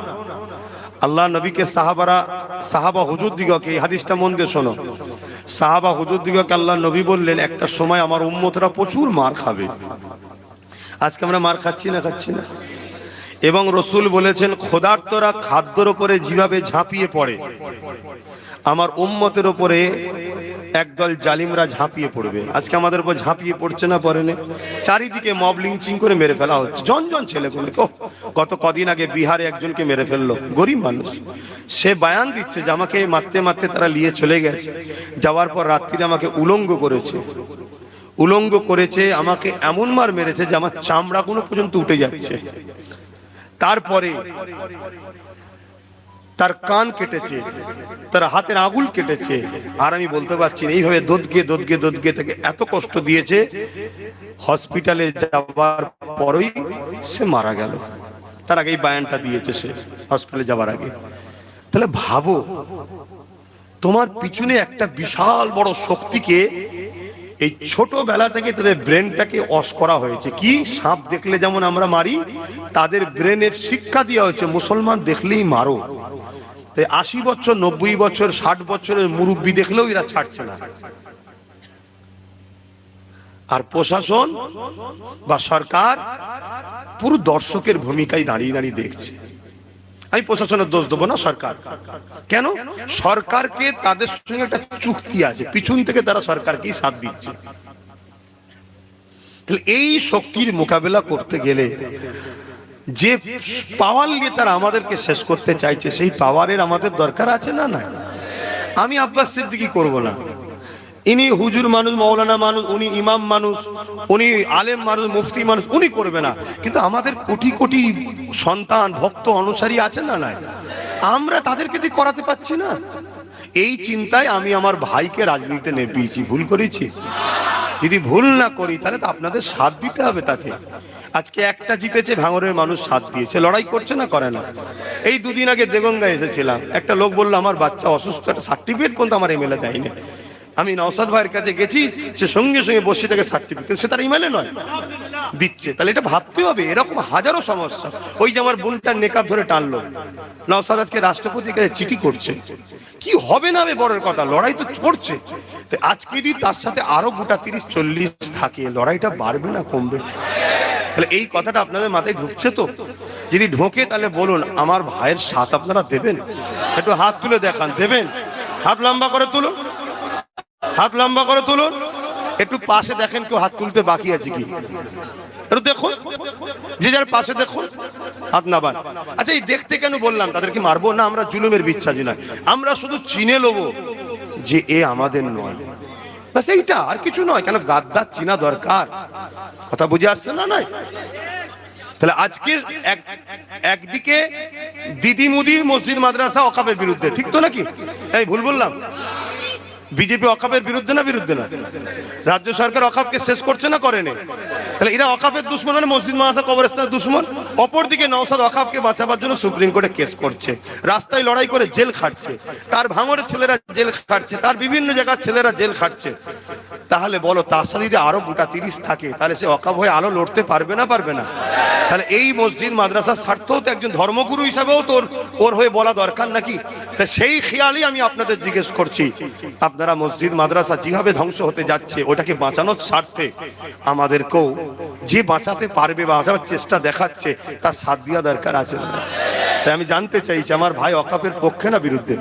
আল্লাহ নবীকে সাহাবা হুজুর দিগকে, এই হাদিসটা মন দিয়ে শোনো, সাহাবা হুজুর দিগকে আল্লাহ নবী বললেন, একটা সময় আমার উম্মতরা প্রচুর মার খাবে। আজকে আমরা মার খাচ্ছি না? খাচ্ছি না। এবং রসুল বলেছেন, ক্ষুধার্তরা খাদ্যের উপরে যেভাবে ঝাঁপিয়ে পড়ে, আমার উম্মতের উপরে একদল জালিমরা ঝাঁপিয়ে পড়বে। আজকে আমাদের উপর ঝাঁপিয়ে পড়ছে না? পড়ে না? চারিদিকে মব লিঞ্চিং করে মেরে ফেলা হচ্ছে, জন জন ছেলেগুলো। গত কদিন আগে বিহারে একজনকে মেরে ফেললো, গরিব মানুষ। সে বয়ান দিচ্ছে যে আমাকে মারতে মারতে তারা নিয়ে চলে গেছে, যাওয়ার পর রাত্রিরে আমাকে উলঙ্গ করেছে, উলঙ্গ করেছে, আমাকে এমন মার মেরেছে যে আমার চামড়াগুলো পর্যন্ত উঠে যাচ্ছে। তারপরে তার কান কেটেছে, তার হাতের আঙুল কেটেছে, আর আমি বলতে পারছি না। এইভাবে দোদগে তাকে এত কষ্ট দিয়েছে, হসপিটালে যাওয়ার পরই সে মারা গেল। তার আগেই বয়ানটা দিয়েছে সে হসপিটালে যাওয়ার আগে। তাহলে ভাবো, তোমার পিছনে একটা বিশাল বড় শক্তিকে এই ছোটবেলা থেকে তাদের ব্রেনটাকে অস করা হয়েছে। কি, সাপ দেখলে যেমন আমরা মারি, তাদের ব্রেনের শিক্ষা দেওয়া হয়েছে মুসলমান দেখলেই মারো। তাই 80 বছর, 90 বছর, 60 বছরের মুরব্বী দেখলেও এরা ছাড়ছে না। আর প্রশাসন বা সরকার পুরো দর্শকের ভূমিকায় দাঁড়িয়ে দাঁড়িয়ে দেখছে। আমি প্রশাসনের দোষ দেবো না, সরকার। কেন? সরকারকে তাদের সঙ্গে একটা চুক্তি আছে, পিছন থেকে তারা সরকারকেই সাথ দিচ্ছে। তাহলে এই শক্তির মোকাবেলা করতে গেলে যে পাওয়ার নিয়ে তারা আমাদেরকে শেষ করতে চাইছে, সেই পাওয়ারের আমাদের দরকার আছে না? না। আমি আব্বাস সিদ্দিকী করব না, ইনি হুজুর মানুষ, মৌলানা মানুষ, উনি ইমাম মানুষ, উনি আলেম মানুষ, মুফতি মানুষ, উনি করবে না। কিন্তু আমাদের কোটি কোটি সন্তান, ভক্ত, অনুসারী আছে না? নাই। আমরা তাদেরকে দিয়ে করাতে পারছি না। এই চিন্তায় আমি আমার ভাইকে রাজনীতিতে নেপিয়েছি। ভুল করেছি? যদি ভুল না করি তাহলে তো আপনাদের সাথ দিতে হবে তাকে। আজকে একটা জিতেছে, ভাঙরের মানুষ সাথ দিয়েছে, লড়াই করছে না? করে না? এই দুদিন আগে দেগঙ্গা এসেছিলাম, একটা লোক বললো আমার বাচ্চা অসুস্থ, একটা সার্টিফিকেট পর্যন্ত আমার এমএলএ দেয়নি। আমি নওসাদ ভাইয়ের কাছে গেছি, সে সঙ্গে সঙ্গে বসে থেকে সার্টিফিকেট, সে তার ইমেলে নয় দিচ্ছে। তাহলে এটা ভাবতে হবে, এরকম হাজারো সমস্যা। ওই যে আমার বোনটার নেকাব ধরে টানলো, নওসাদ আজকে রাষ্ট্রপতির কাছে চিঠি করছে। কি হবে না হবে বড়ের কথা, লড়াই তো করছে। আজকে যদি তার সাথে আরো গোটা 30-40 থাকে, লড়াইটা বাড়বে না কমবে? তাহলে এই কথাটা আপনাদের মাথায় ঢুকছে তো? যদি ঢোকে তাহলে বলুন, আমার ভাইয়ের সাথ আপনারা দেবেন? একটু হাত তুলে দেখান, দেবেন? হাত লম্বা করে তুলুন, হাত লম্বা করে তুলুন। একটু পাশে দেখেন কেউ হাত তুলতে বাকি আছে কি, একটু দেখুন, যে যার পাশে দেখুন, হাত নাবান। আচ্ছা, এই দেখতে কেন বললাম? তাদেরকে মারবো না, আমরা জুলুমের বিশ্বাসী নয়, আমরা শুধু চিনে নেবো যে এ আমাদের নয়, বাস এইটা, আর কিছু নয়। কেন গাদ্দার চিনা দরকার? কথা বুঝে আসছে না? নাই। তাহলে আজকে একদিকে দিদি মুদি মসজিদ মাদ্রাসা ওকাফের বিরুদ্ধে, ঠিক তো নাকি? এই ভুল বললাম? বিজেপি অকাপের বিরুদ্ধে না বিরুদ্ধে না? রাজ্য সরকার অকাপকে শেষ করছে না করেনি? তাহলে এরা অকাপের দুশ্মন মানে মসজিদ মাদ্রাসা কবরস্থানের দুশ্মন। অপরদিকে নওশাদ অকাপকে বাঁচাবার জন্য সুপ্রিম কোর্টে কেস করছে, রাস্তায় লড়াই করে জেল খাটছে, তার ভাঙড়ের ছেলেরা জেল খাটছে, তার বিভিন্ন জায়গার ছেলেরা জেল খাটছে। তাহলে বলো তার সাথে যদি আরো গোটা 30 থাকে তাহলে সে অকাপ হয়ে আলো লড়তে পারবে না পারবে না? তাহলে এই মসজিদ মাদ্রাসার স্বার্থও তো একজন ধর্মগুরু হিসাবেও তোর ওর হয়ে বলা দরকার নাকি? তা সেই খেয়ালই আমি আপনাদের জিজ্ঞেস করছি, আপনারা মসজিদ মাদ্রাসা যেভাবে ধ্বংস হতে যাচ্ছে ওটাকে বাঁচানোর স্বার্থে আমাদেরকেও যে বাঁচাতে পারবে বা বাঁচাবার চেষ্টা দেখাচ্ছে তার সাথ দেওয়া দরকার আছে না? তাই আমি জানতে চাইছি আমার ভাই অকাপের পক্ষে না বিরুদ্ধে?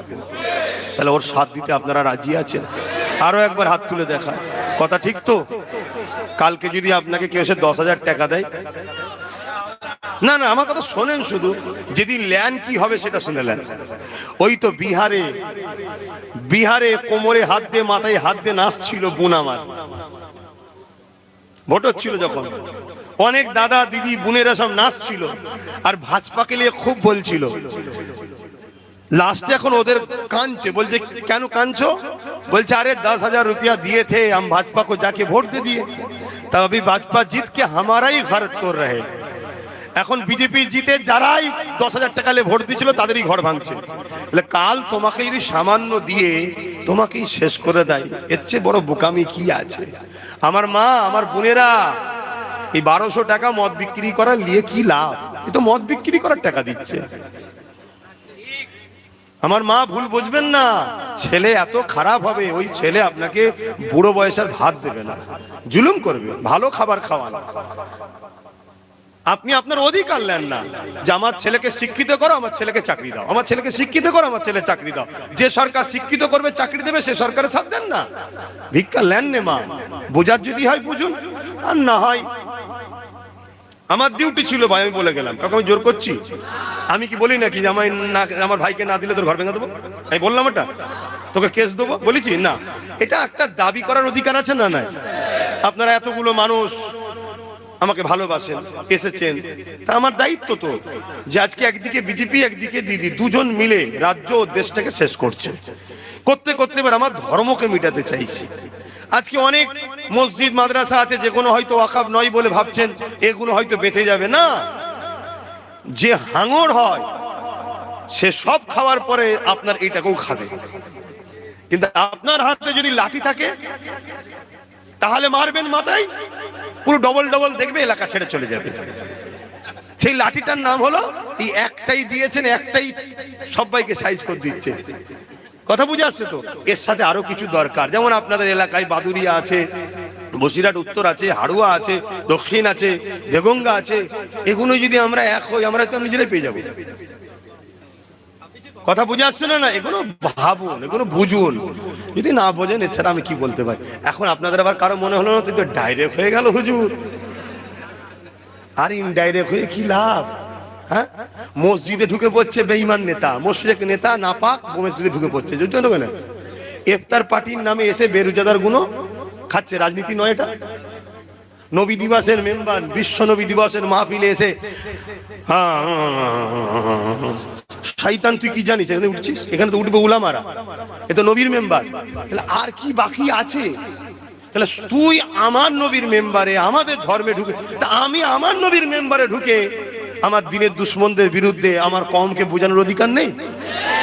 তাহলে ওর সাথ দিতে আপনারা রাজি আছেন? আরো একবার হাত তুলে দেখা, কথা ঠিক তো? কালকে যদি আপনাকে কেউ এসে 10,000 টাকা দেয়, না না আমার কথা শোনেন, শুধু যেদিন ল্যান কি হবে সেটা শুনে নেন। ওই তো বিহারে কোমরে হাত দিয়ে মাথায় হাত দিয়ে নাচছিল বোন আমার, ভোট হচ্ছিল যখন, অনেক দাদা দিদি বোনেরা সব নাচছিল আর ভাজপাকে নিয়ে খুব বলছিল। লাস্টে এখন ওদের কাঁদছে, বলছে কেন কাঁদছো? বলছে আরে 10,000 रुपया दिए थे हम भाजपा को जाके वोट दे दिए, तब अभी भाजपा जीत के हमारा ही घर तोड़ रहे। এখন বিজেপি জিতে যারাই 10,000 টাকা নিয়ে ভোট দিয়েছিল তাদেরই ঘর ভাঙছে। তাহলে কাল তোমাকে যদি সামান্য দিয়ে তোমাকেই শেষ করে দেয়, এর চেয়ে বড় বোকামি কি আছে? আমার মা আমার বোনেরা, এই 1200 টাকা মদ বিক্রি করার নিয়ে কি লাভ? এ তো মদ বিক্রি করার টাকা দিচ্ছে। আমার মা ভুল বুঝবেন না, ছেলে এত খারাপ হবে, ওই ছেলে আপনাকে বুড়ো বয়সের ভাত দেবে না, জুলুম করবে, ভালো খাবার খাওয়ান। আপনি আপনার অধিকার নেন না যে আমার ছেলেকে শিক্ষিত করো, আমার ছেলেকে চাকরি দাও, আমার ছেলেকে শিক্ষিত করো, আমার ছেলে চাকরি দাও। যে সরকার শিক্ষিত করবে চাকরি দেবে সে সরকারের সাথ দেন না, ভিক্ষা নেন নে মা। বোঝার যদি হয় বুঝুন, আর না হয় আমার ডিউটি ছিল ভাই, আমি বলে গেলাম। কাউকে আমি জোর করছি? আমি কি বলি নাকি যে আমার ভাইকে না দিলে তোর ঘর ভেঙে দেবো? আমি বললাম এটা তোকে কেস দেবো বলেছি না? এটা একটা দাবি করার অধিকার আছে না নাই? আপনারা এতগুলো মানুষ আমাকে ভালোবাসেন, এসেছেন, তা আমার দায়িত্ব তো যে আজকে একদিকে বিজেপি একদিকে দিদি দুজন মিলে রাজ্য ও দেশটাকে শেষ করছে। করতে করতে এবার আমার ধর্মকে মিটাতে চাইছি। আজকে অনেক মসজিদ মাদ্রাসা আছে যেগুলো হয়তো ওয়াকফ নয় বলে ভাবছেন এগুলো হয়তো বেঁচে যাবে না। যে হাঙড় হয় সে সব খাওয়ার পরে আপনার এটাকেও খাবে, কিন্তু আপনার হাতে যদি লাঠি থাকে তাহলে মারবেন মাথায়, পুরো ডবল ডবল দেখবে এলাকা ছেড়ে চলে যাবে। সেই লাঠিটার নাম হলো এই একটাই দিয়েছেন, একটাই সবাইকে সাইজ করে দিচ্ছে। কথা বুঝে আসছে তো? এর সাথে আরো কিছু দরকার, যেমন আপনাদের এলাকায় বাদুরিয়া আছে, বসিরহাট উত্তর আছে, হাড়ুয়া আছে, দক্ষিণ আছে, দেগঙ্গা আছে। এগুলো যদি আমরা এক হই আমরা তো নিজেরাই পেয়ে যাবো। কথা বুঝে আসছে না? এগুলো ভাবুন, এগুলো বুঝুন। যদি না বোঝেন এছাড়া আমি কি বলতে পারি? এখন আপনাদের আবার কারো মনে হলো না তো ডাইরেক্ট হয়ে গেল হুজুর, আর ইনডাইরেক্ট হয়ে কি লাভ? হ্যাঁ, মসজিদে ঢুকে পড়ছে বেঈমান নেতা, মুশরিক নেতা, নাপাক মসজিদে ঢুকে পড়ছে। বুঝছেন না? ইফতার পার্টির নামে এসে বেরোজাদার গুলো খাচ্ছে। রাজনীতি নয় এটা। নবী দিবসের মেম্বার, বিশ্ব নবী দিবসের মাহফিলে এসে শয়তান তুই কি জানিস এখানে উঠছিস? এখানে তো উঠবে উলামারা, এ তো নবীর মেম্বার। তাহলে আর কি বাকি আছে? তাহলে তুই আমার নবীর মেম্বারে আমাদের ধর্মে ঢুকে, তা আমি আমার নবীর মেম্বারে ঢুকে আমার দিনের দুশ্মনদের বিরুদ্ধে আমার কওমকে বোঝানোর অধিকার নেই?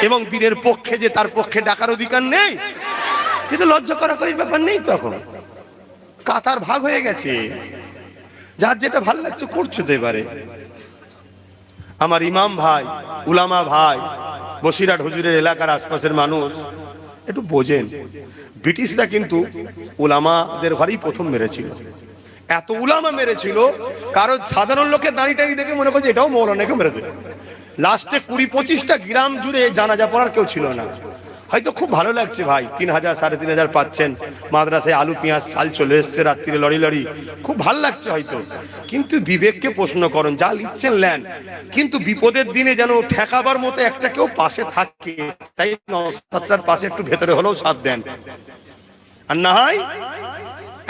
এবং দিনের পক্ষে যে তার পক্ষে ডাকার অধিকার নেই? কিন্তু লজ্জা করার ব্যাপার নেই। তখন কাতার ভাগ হয়ে গেছে, যার যেটা ভালো লাগছে করছো তো। এবারে আমার ইমাম ভাই, উলামা ভাই, বসিরহাট হুজুরের এলাকার আশপাশের মানুষ একটু বোঝেন, ব্রিটিশরা কিন্তু উলামাদের ঘরেই প্রথম মেরেছিল। এত উলামা মেরেছিল, কারো সাধারণ লোকের দাঁড়ি টাড়ি দেখে মনে করছে এটাও মৌলানাকে মেরে দেবে। লাস্টে 20-25টা গ্রাম জুড়ে জানাজা পড়ার কেউ ছিল না। হয়তো খুব ভালো লাগছে ভাই, 3,000 3,500 পাচ্ছেন, মাদ্রাসায় আলু পেঁয়াজ চাল চলে এসছে, রাত্রিরে লড়ি লড়ি, খুব ভালো লাগছে হয়তো। কিন্তু বিবেককে প্রশ্ন করুন, যা লিখছেন লেন, কিন্তু বিপদের দিনে যেন ঠেকাবার মতো একটা কেউ পাশে থাকে, তাই নওশাদটার পাশে একটু ভেতরে হলেও সাথ দেন। আর না হয়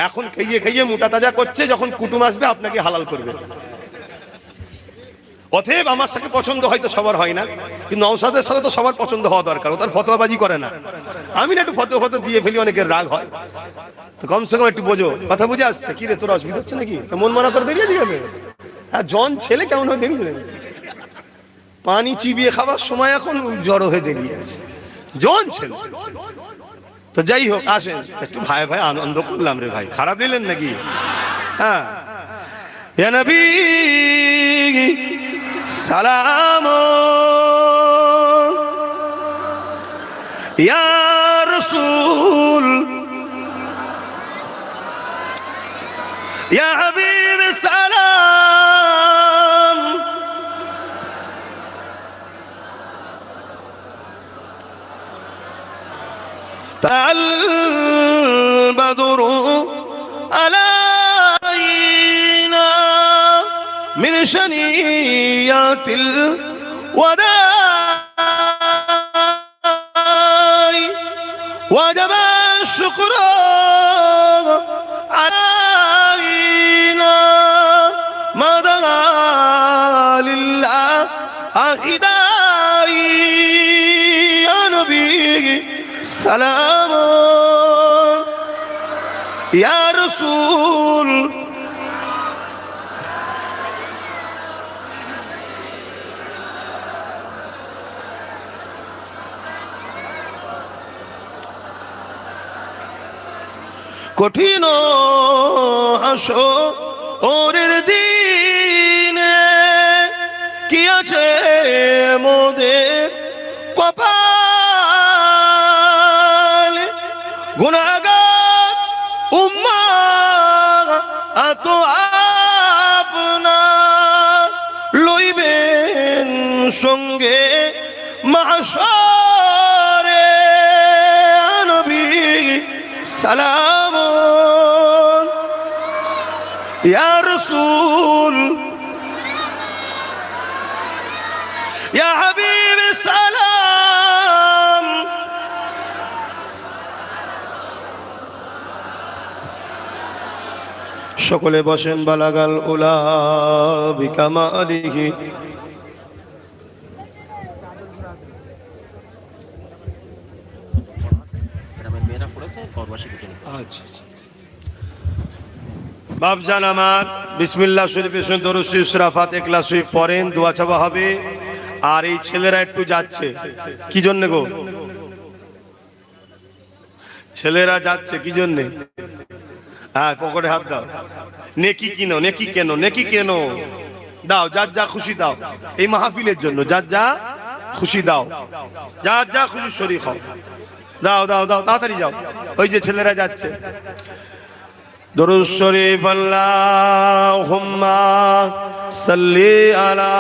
এখন খাইয়ে খাইয়ে মোটা তাজা করছে, যখন কুটুম আসবে আপনাকে হালাল করবে। অতএব আমার সাথে পছন্দ হয়তো সবার হয় না, কিন্তু নওশাদের সাথে তো সবার পছন্দ হওয়া দরকার। ও তার ফতোয়াবাজি করে না, আমি না একটু ফতোয়া দিয়ে ফেলি, অনেকের রাগ হয়, তো কমসে কম একটু বোঝো, কথা বুঝে আসছে। কি রে তোর অসুবিধা হচ্ছে নাকি? তো মন মানা করে দাঁড়িয়ে দিবে। হ্যাঁ, জন ছেলে কেমন হয়ে দাঁড়িয়ে দেবে, পানি চিবিয়ে খাবার সময় এখন জড়ো হয়ে দাঁড়িয়ে আছে, জন ছেলে। তো যাই হোক, আসেন একটু ভাই ভাই আনন্দ করলাম রে ভাই, খারাপ নিলেন নাকি? হ্যাঁ, ইয়া নবী সালাম, ইয়া রাসূল, ইয়া হাবিব সালাম, তাল বদরু আলাইনা মিন শানিয়াতিল ওয়াদাই ওয়াজাবা শুকরু আলাইনা মাদা লিল্লাহ আহিদাই ইয়া নবী সালাম, ইয়া রাসূল, কঠিন হাসরের দিনে কি আছে মোদের কপালে, গুনাহগার উম্মাহ এত আপনার লইবেন সঙ্গে মাহশরে, নবী সালাম, ইয়া রাসূল, ইয়া হাবিব সালাম। সকলে বসেন। বালাগাল উলা বিকামালিহি, বাপজান আমার বিসমিল্লাহ শরীফের সঙ্গে দরুদ শরীফ সূরা ফাতিহা ইখলাস শরীফ পড়েন, দোয়া চাওয়া হবে। আর এই ছেলেরা একটু যাচ্ছে কি জন্য গো? ছেলেরা যাচ্ছে কি জন্যে? হ্যাঁ, পকেটে হাত দাও। নেকি কিনো, নেকি কেন, নেকি কেন দাও, যার যা খুশি দাও। এই মাহফিলের জন্য যার যা খুশি দাও, যার যা খুশি শরীক হও, দাও দাও দাও, তাড়াতাড়ি যাও। ওই যে ছেলেরা যাচ্ছে। দরুদ শরীফ আল্লাহুম্মা সাল্লি আলা,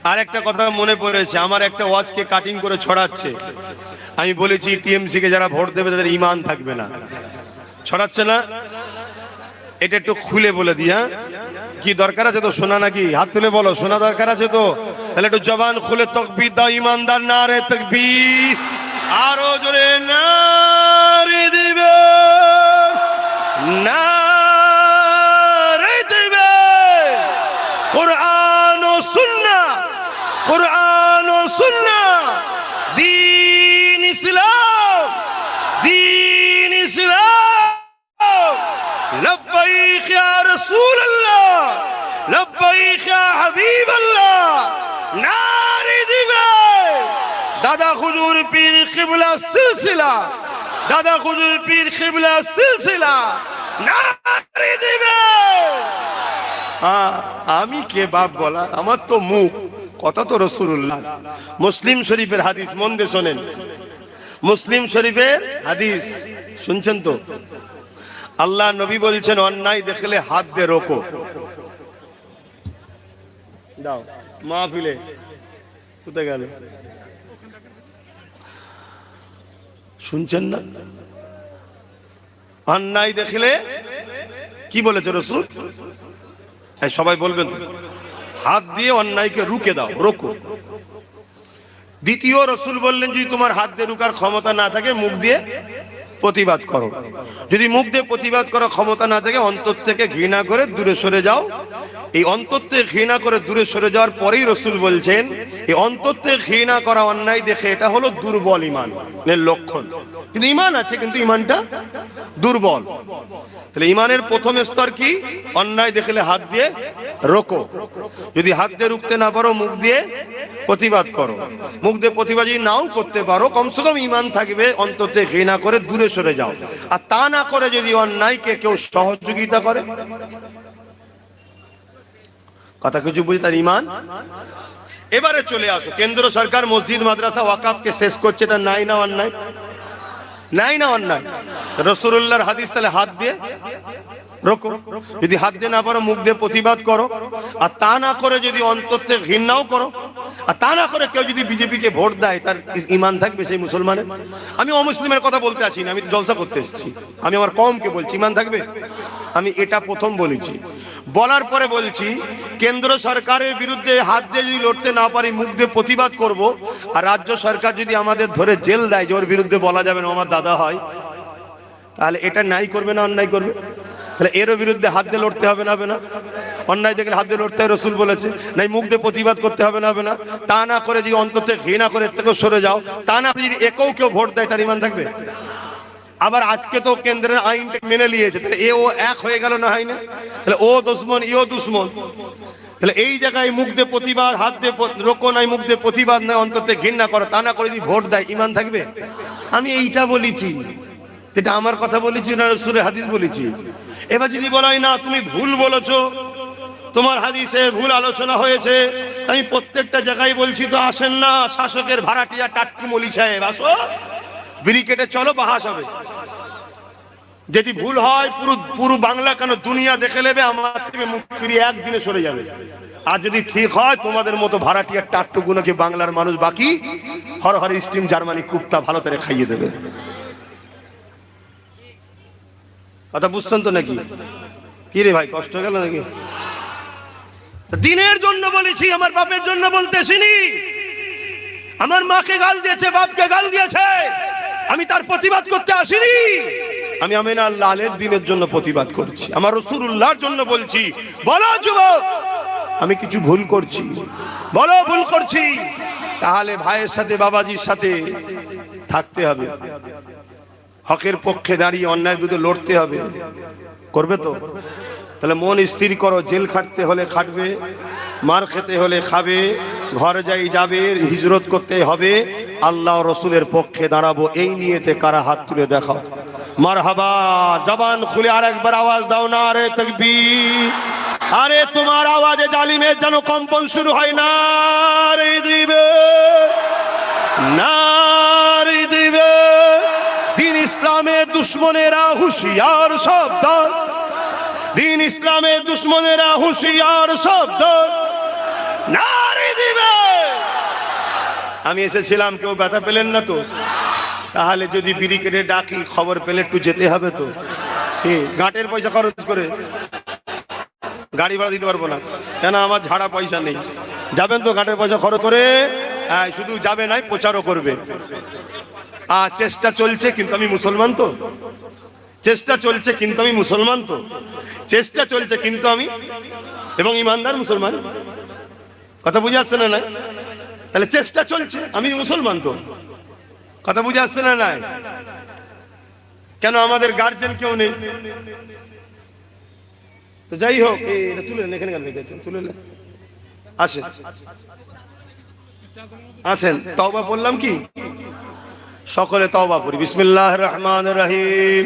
আর একটা কথা মনে পড়েছে, আমার একটা ওয়াজকে কাটিং করে ছড়াচ্ছে। আমি বলেছি টিএমসি কে যারা ভোট দেবে তাদের ঈমান থাকবে না, ছড়াচ্ছে না। এটা একটু খুলে বলে দিই। হ্যাঁ, কি দরকার আছে তো শোনা নাকি? হাত তুলে বলো, শোনা দরকার আছে তো? তাহলে একটু জবান খুলে তাকবীর দাও, ঈমানদার নারে তাকবীর, আরো জোরে নারে দিবে, নারে দিবে। কোরআন ও সুন্নাহ, কোরআন ও সুন্নাহ, দ্বীন ইসলাম, দ্বীন ইসলাম। লব্বাইক ইয়া রাসূলুল্লাহ, লব্বাইক ইয়া হাবিবাল্লাহ, নারে দিবে। দাদা হুজুর পীর কিবলা সিলসিলা, দাদা হুজুর পীর কিবলা সিলসিলা, নারে দিবে। আমি কে বাপ বলা, আমার তো মুখ, কথা তো রাসূলুল্লাহ। মুসলিম শরীফের হাদিস, মন দিয়ে শোনেন। মুসলিম শরীফের হাদিস শুনছেন তো? আল্লাহ নবী বলছেন, অন্যায় দেখলে হাত দিয়ে রোকো। দাও মাহফিলে কোথায় গেল? শুনছেন না? অন্যায় দেখলে কি বলেছে রাসূল? সবাই বলবেন তো, হাত দিয়ে অন্যায়কে রুকে দাও, রোকো। দ্বিতীয় রসুল বললেন যদি তোমার হাত দিয়ে রুকার ক্ষমতা না থাকে মুখ দিয়ে প্রতিবাদ করো। যদি মুখ দিয়ে প্রতিবাদ করার ক্ষমতা না থাকে অন্তর থেকে ঘৃণা করে দূরে সরে যাও। এই অন্তর থেকে ঘৃণা করে দূরে সরে যাওয়ার পরেই রসুল বলছেন এই অন্তর থেকে ঘৃণা করা অন্যায় দেখে এটা হলো দুর্বল ইমানের লক্ষণ। কিন্তু ইমান আছে, কিন্তু ইমানটা দুর্বল। তাহলে ইমানের প্রথম স্তর কি? অন্যায় দেখলে হাত দিয়ে রোকো। যদি হাত দিয়ে রুখতে না পারো মুখ দিয়ে প্রতিবাদ করো। মুখ দিয়ে প্রতিবাদ যদি নাও করতে পারো কমসে কম ইমান থাকবে, অন্তর থেকে ঘৃণা করে দূরে সরে যাও। আর তা না করে যদি অন্যায়কে কেউ সহযোগিতা করে, কথা কিছু বুঝি, তার ইমান। এবারে চলে আসো, কেন্দ্র সরকার মসজিদ মাদ্রাসা ওয়াকাফকে শেষ করছে, এটা নাই না অন্যায়? নাই না অন্যায়? রাসূলুল্লাহর হাদিস, তাহলে হাত দিয়ে রোকো। যদি হাত দিয়ে না পারো মুখ দিয়ে প্রতিবাদ করো। আর তা না করে যদি অন্তর থেকে ঘৃণাও করো, আর তা না করে কেউ যদি বিজেপিকে ভোট দেয় তার ইমান থাকবে সেই মুসলমানের? আমি অমুসলিমের কথা বলতে আসি না, আমি জলসা করতে এসেছি। আমি আমার কমকে বলছি ইমান থাকবে। আমি এটা প্রথম বলেছি, বলার পরে বলছি কেন্দ্র সরকারের বিরুদ্ধে হাত দিয়ে যদি লড়তে না পারি মুখ দিয়ে প্রতিবাদ করব। আর রাজ্য সরকার যদি আমাদের ধরে জেল দেয় যে ওর বিরুদ্ধে বলা যাবে না, আমার দাদা হয়, তাহলে এটা নাই করবে না অন্যায় করবে? তাহলে এরও বিরুদ্ধে হাত দিয়ে লড়তে হবে না? হবে না? অন্যায় দেখলে হাত দিয়ে লড়তে হবে, রসুল বলেছে। নাই মুখ দিয়ে প্রতিবাদ করতে হবে না? হবে না? তা না করে যদি অন্তর থেকে ঘৃণা করে থেকে সরে যাও, তা না যদি একেও কেউ ভোট দেয় তার ইমান থাকবে? আবার আজকে তো কেন্দ্রের আইনটা মেনে নিয়েছে, তাহলে এ ও এক হয়ে গেল না? হয় না? তাহলে ও দুশমন ইও দুশমন। তাহলে এই জায়গায় মুখ দিয়ে প্রতিবাদ, হাত দিয়ে রোকো নাই, মুখ দিয়ে প্রতিবাদ নাই, অন্তর থেকে ঘৃণা করো, তা না করে যদি ভোট দেয় ইমান থাকবে? আমি এইটা বলেছি, এটা আমার কথা বলেছি না রাসূলের হাদিস বলেছি। এবার যদি বলা হয় না তুমি ভুল বলেছো, তোমার হাদিসে ভুল আলোচনা হয়েছে, আমি প্রত্যেকটা জায়গায় বলছি তো আসেন না শাসকের ভাড়াটিয়া টাট্টু মলি সাহেব, আসো ব্রিকেটে চলো, বাহাস হবে। যদি ভুল হয় পুরো বাংলা কেন দুনিয়া দেখে নেবে, আমার থেকে মুখ ফিরিয়ে একদিনে সরে যাবে। আর যদি ঠিক হয় তোমাদের মতো ভাড়াটিয়া টাট্টুগুলোকে বাংলার মানুষ বাকি হর হর স্টিম জার্মানি কুপ্তা ভালো করে খাইয়ে দেবে। কথা বুঝছেন তো নাকি? কি রে ভাই, কষ্ট গেল নাকি? দিনের জন্য বলেছি, আমার বাপের জন্য বলতে শুনি। আমার মাকে গাল দিয়েছে, বাপকে গাল দিয়েছে, আমি তার প্রতিবাদ করতে আসিনি। আমি আমিনা লালের দিনের জন্য প্রতিবাদ করছি, আমার রাসূলুল্লাহর জন্য বলছি। বলো যুবক আমি কিছু ভুল করছি, বলো ভুল করছি, তাহলে ভাইয়ের সাথে বাবাজির সাথে থাকতে হবে, হকের পক্ষে দাঁড়িয়ে অন্যায়ের বিরুদ্ধে লড়তে হবে। করবে তো? তাহলে মন স্থির করো, জেল খাটতে হলে খাটবে, মার খেতে হলে খাবে, ঘরে যাই যাবে, হিজরত করতে হবে, আল্লাহ রসুলের পক্ষে দাঁড়াবো, এই নিয়েতে কারা হাত তুলে দেখাও। মারহাবা, জবান খুলে আর একবার আওয়াজ দাও না রে তাকবীর। আরে তোমার আওয়াজে জালিমের যেন কম্পন শুরু হয় না রে দিবে, না রে দিবে। দিন ইসলামের দুশ্মনেরা হুঁশিয়ার শব্দ, দিন ইসলামের দুশ্মনেরা হুঁশিয়ার শব্দ নারে দিবে। আমি এসেছিলাম, কেউ ব্যথা পেলেন না তো? তাহলে যদি ব্রিকেটে ডাকি খবর পেলে একটু যেতে হবে তো। গাঁটের পয়সা খরচ করে গাড়ি ভাড়া দিতে পারবো না, কেন আমার ঝাড়া পয়সা নেই। যাবেন তো ঘাটের পয়সা খরচ করে? শুধু যাবে নাই, প্রচারও করবে। চেষ্টা চলছে, কিন্তু আমি মুসলমান তো। চেষ্টা চলছে কিন্তু আমি মুসলমান তো। চেষ্টা চলছে কিন্তু আমি এবং ইমানদার মুসলমান। কথা বুঝে আসছে না? নাই তাহলে চেষ্টা চলছে, আমি মুসলমান তো। কথা বুঝে আসছে না? নাই কেন আমাদের গার্জেন কেউ নেই তো? যাই হোক, এটা তুলে এখানে তুলে আসেন, আসেন, তওবা বললাম কি? সকলে তওবা করি। বিসমিল্লাহির রহমানির রহিম।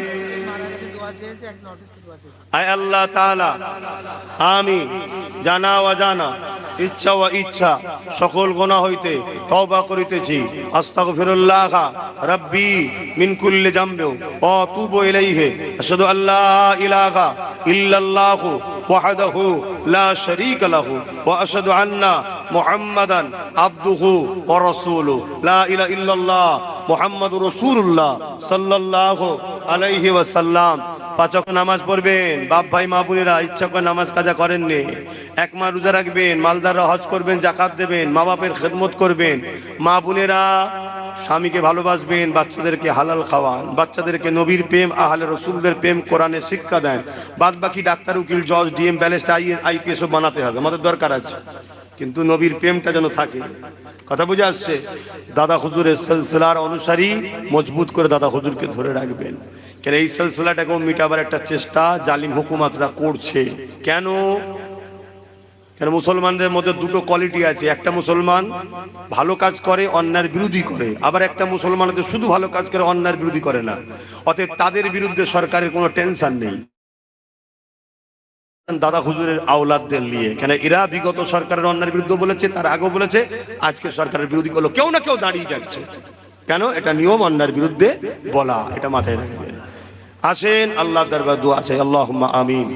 আয় আল্লাহ তাআলা, আমি জানা অজানা, ইচ্ছা ও ইচ্ছা সকল গুনাহ হইতে তওবা করিতেছি। আস্তাগফিরুল্লাহ রাব্বি মিন কুল্লি যামবি ওয়া আতুবু ইলাইহি। আশহাদু আল্লা ইলাহা ইল্লাল্লাহু ওয়াহদাহু লা শারীকা লাহু ওয়া আশহাদু আন্না মুহাম্মাদান আবদুহু ওয়া রাসূলুহু। লা ইলাহা ইল্লাল্লাহ মুহাম্মাদুর রাসূলুল্লাহ সাল্লাল্লাহু আলাইহি ওয়াসাল্লাম। পাঁচ ওয়াক্ত নামাজ পড়বেন, বাপ ভাই মা বোনেরা ইচ্ছা করে নামাজ কাজা করেননি, এক মাস রোজা রাখবেন, মালদাররা হজ করবেন, জাকাত দেবেন, মা বাপের খেদমত করবেন, মা বোনেরা স্বামীকে ভালোবাসবেন, বাচ্চাদেরকে হালাল খাওয়ান, বাচ্চাদেরকে নবীর প্রেম আহলে রসুলদের প্রেম কোরআনের শিক্ষা দেন। বাদ বাকি ডাক্তার উকিল জজ ডিএম ব্যারিস্টার আইপিএস বানাতে হবে, আমাদের দরকার আছে, কিন্তু নবীর প্রেমটা যেন থাকে। কথা বুঝে আসছে? দাদা হুজুরের সিলসিলার অনুসারী মজবুত করে দাদা হুজুরকে ধরে রাখবেন, কেন এই সিলসিলাটাকেও মিটাবার একটা চেষ্টা জালিম হুকুমাতরা করছে। কেন? কেন মুসলমানদের মধ্যে দুটো কোয়ালিটি আছে, একটা মুসলমান ভালো কাজ করে অন্যায়ের বিরোধী করে, আবার একটা মুসলমান শুধু ভালো কাজ করে অন্যায়ের বিরোধী করে না। অতএব তাদের বিরুদ্ধে সরকারের কোনো টেনশন নেই দাদা হুজুরের আওলাদদের নিয়ে, কেন এরা বিগত সরকারের অন্যায়ের বিরুদ্ধে বলেছে, তার আগেও বলেছে, আজকে সরকারের বিরোধী করলো, কেউ না কেউ দাঁড়িয়ে যাচ্ছে। কেন? এটা নিয়ম, অন্যায়ের বিরুদ্ধে বলা, এটা মাথায় রাখবেন। আসেন আল্লাহর দরবারে দোয়া চাই, আল্লাহুম্মা আমিন।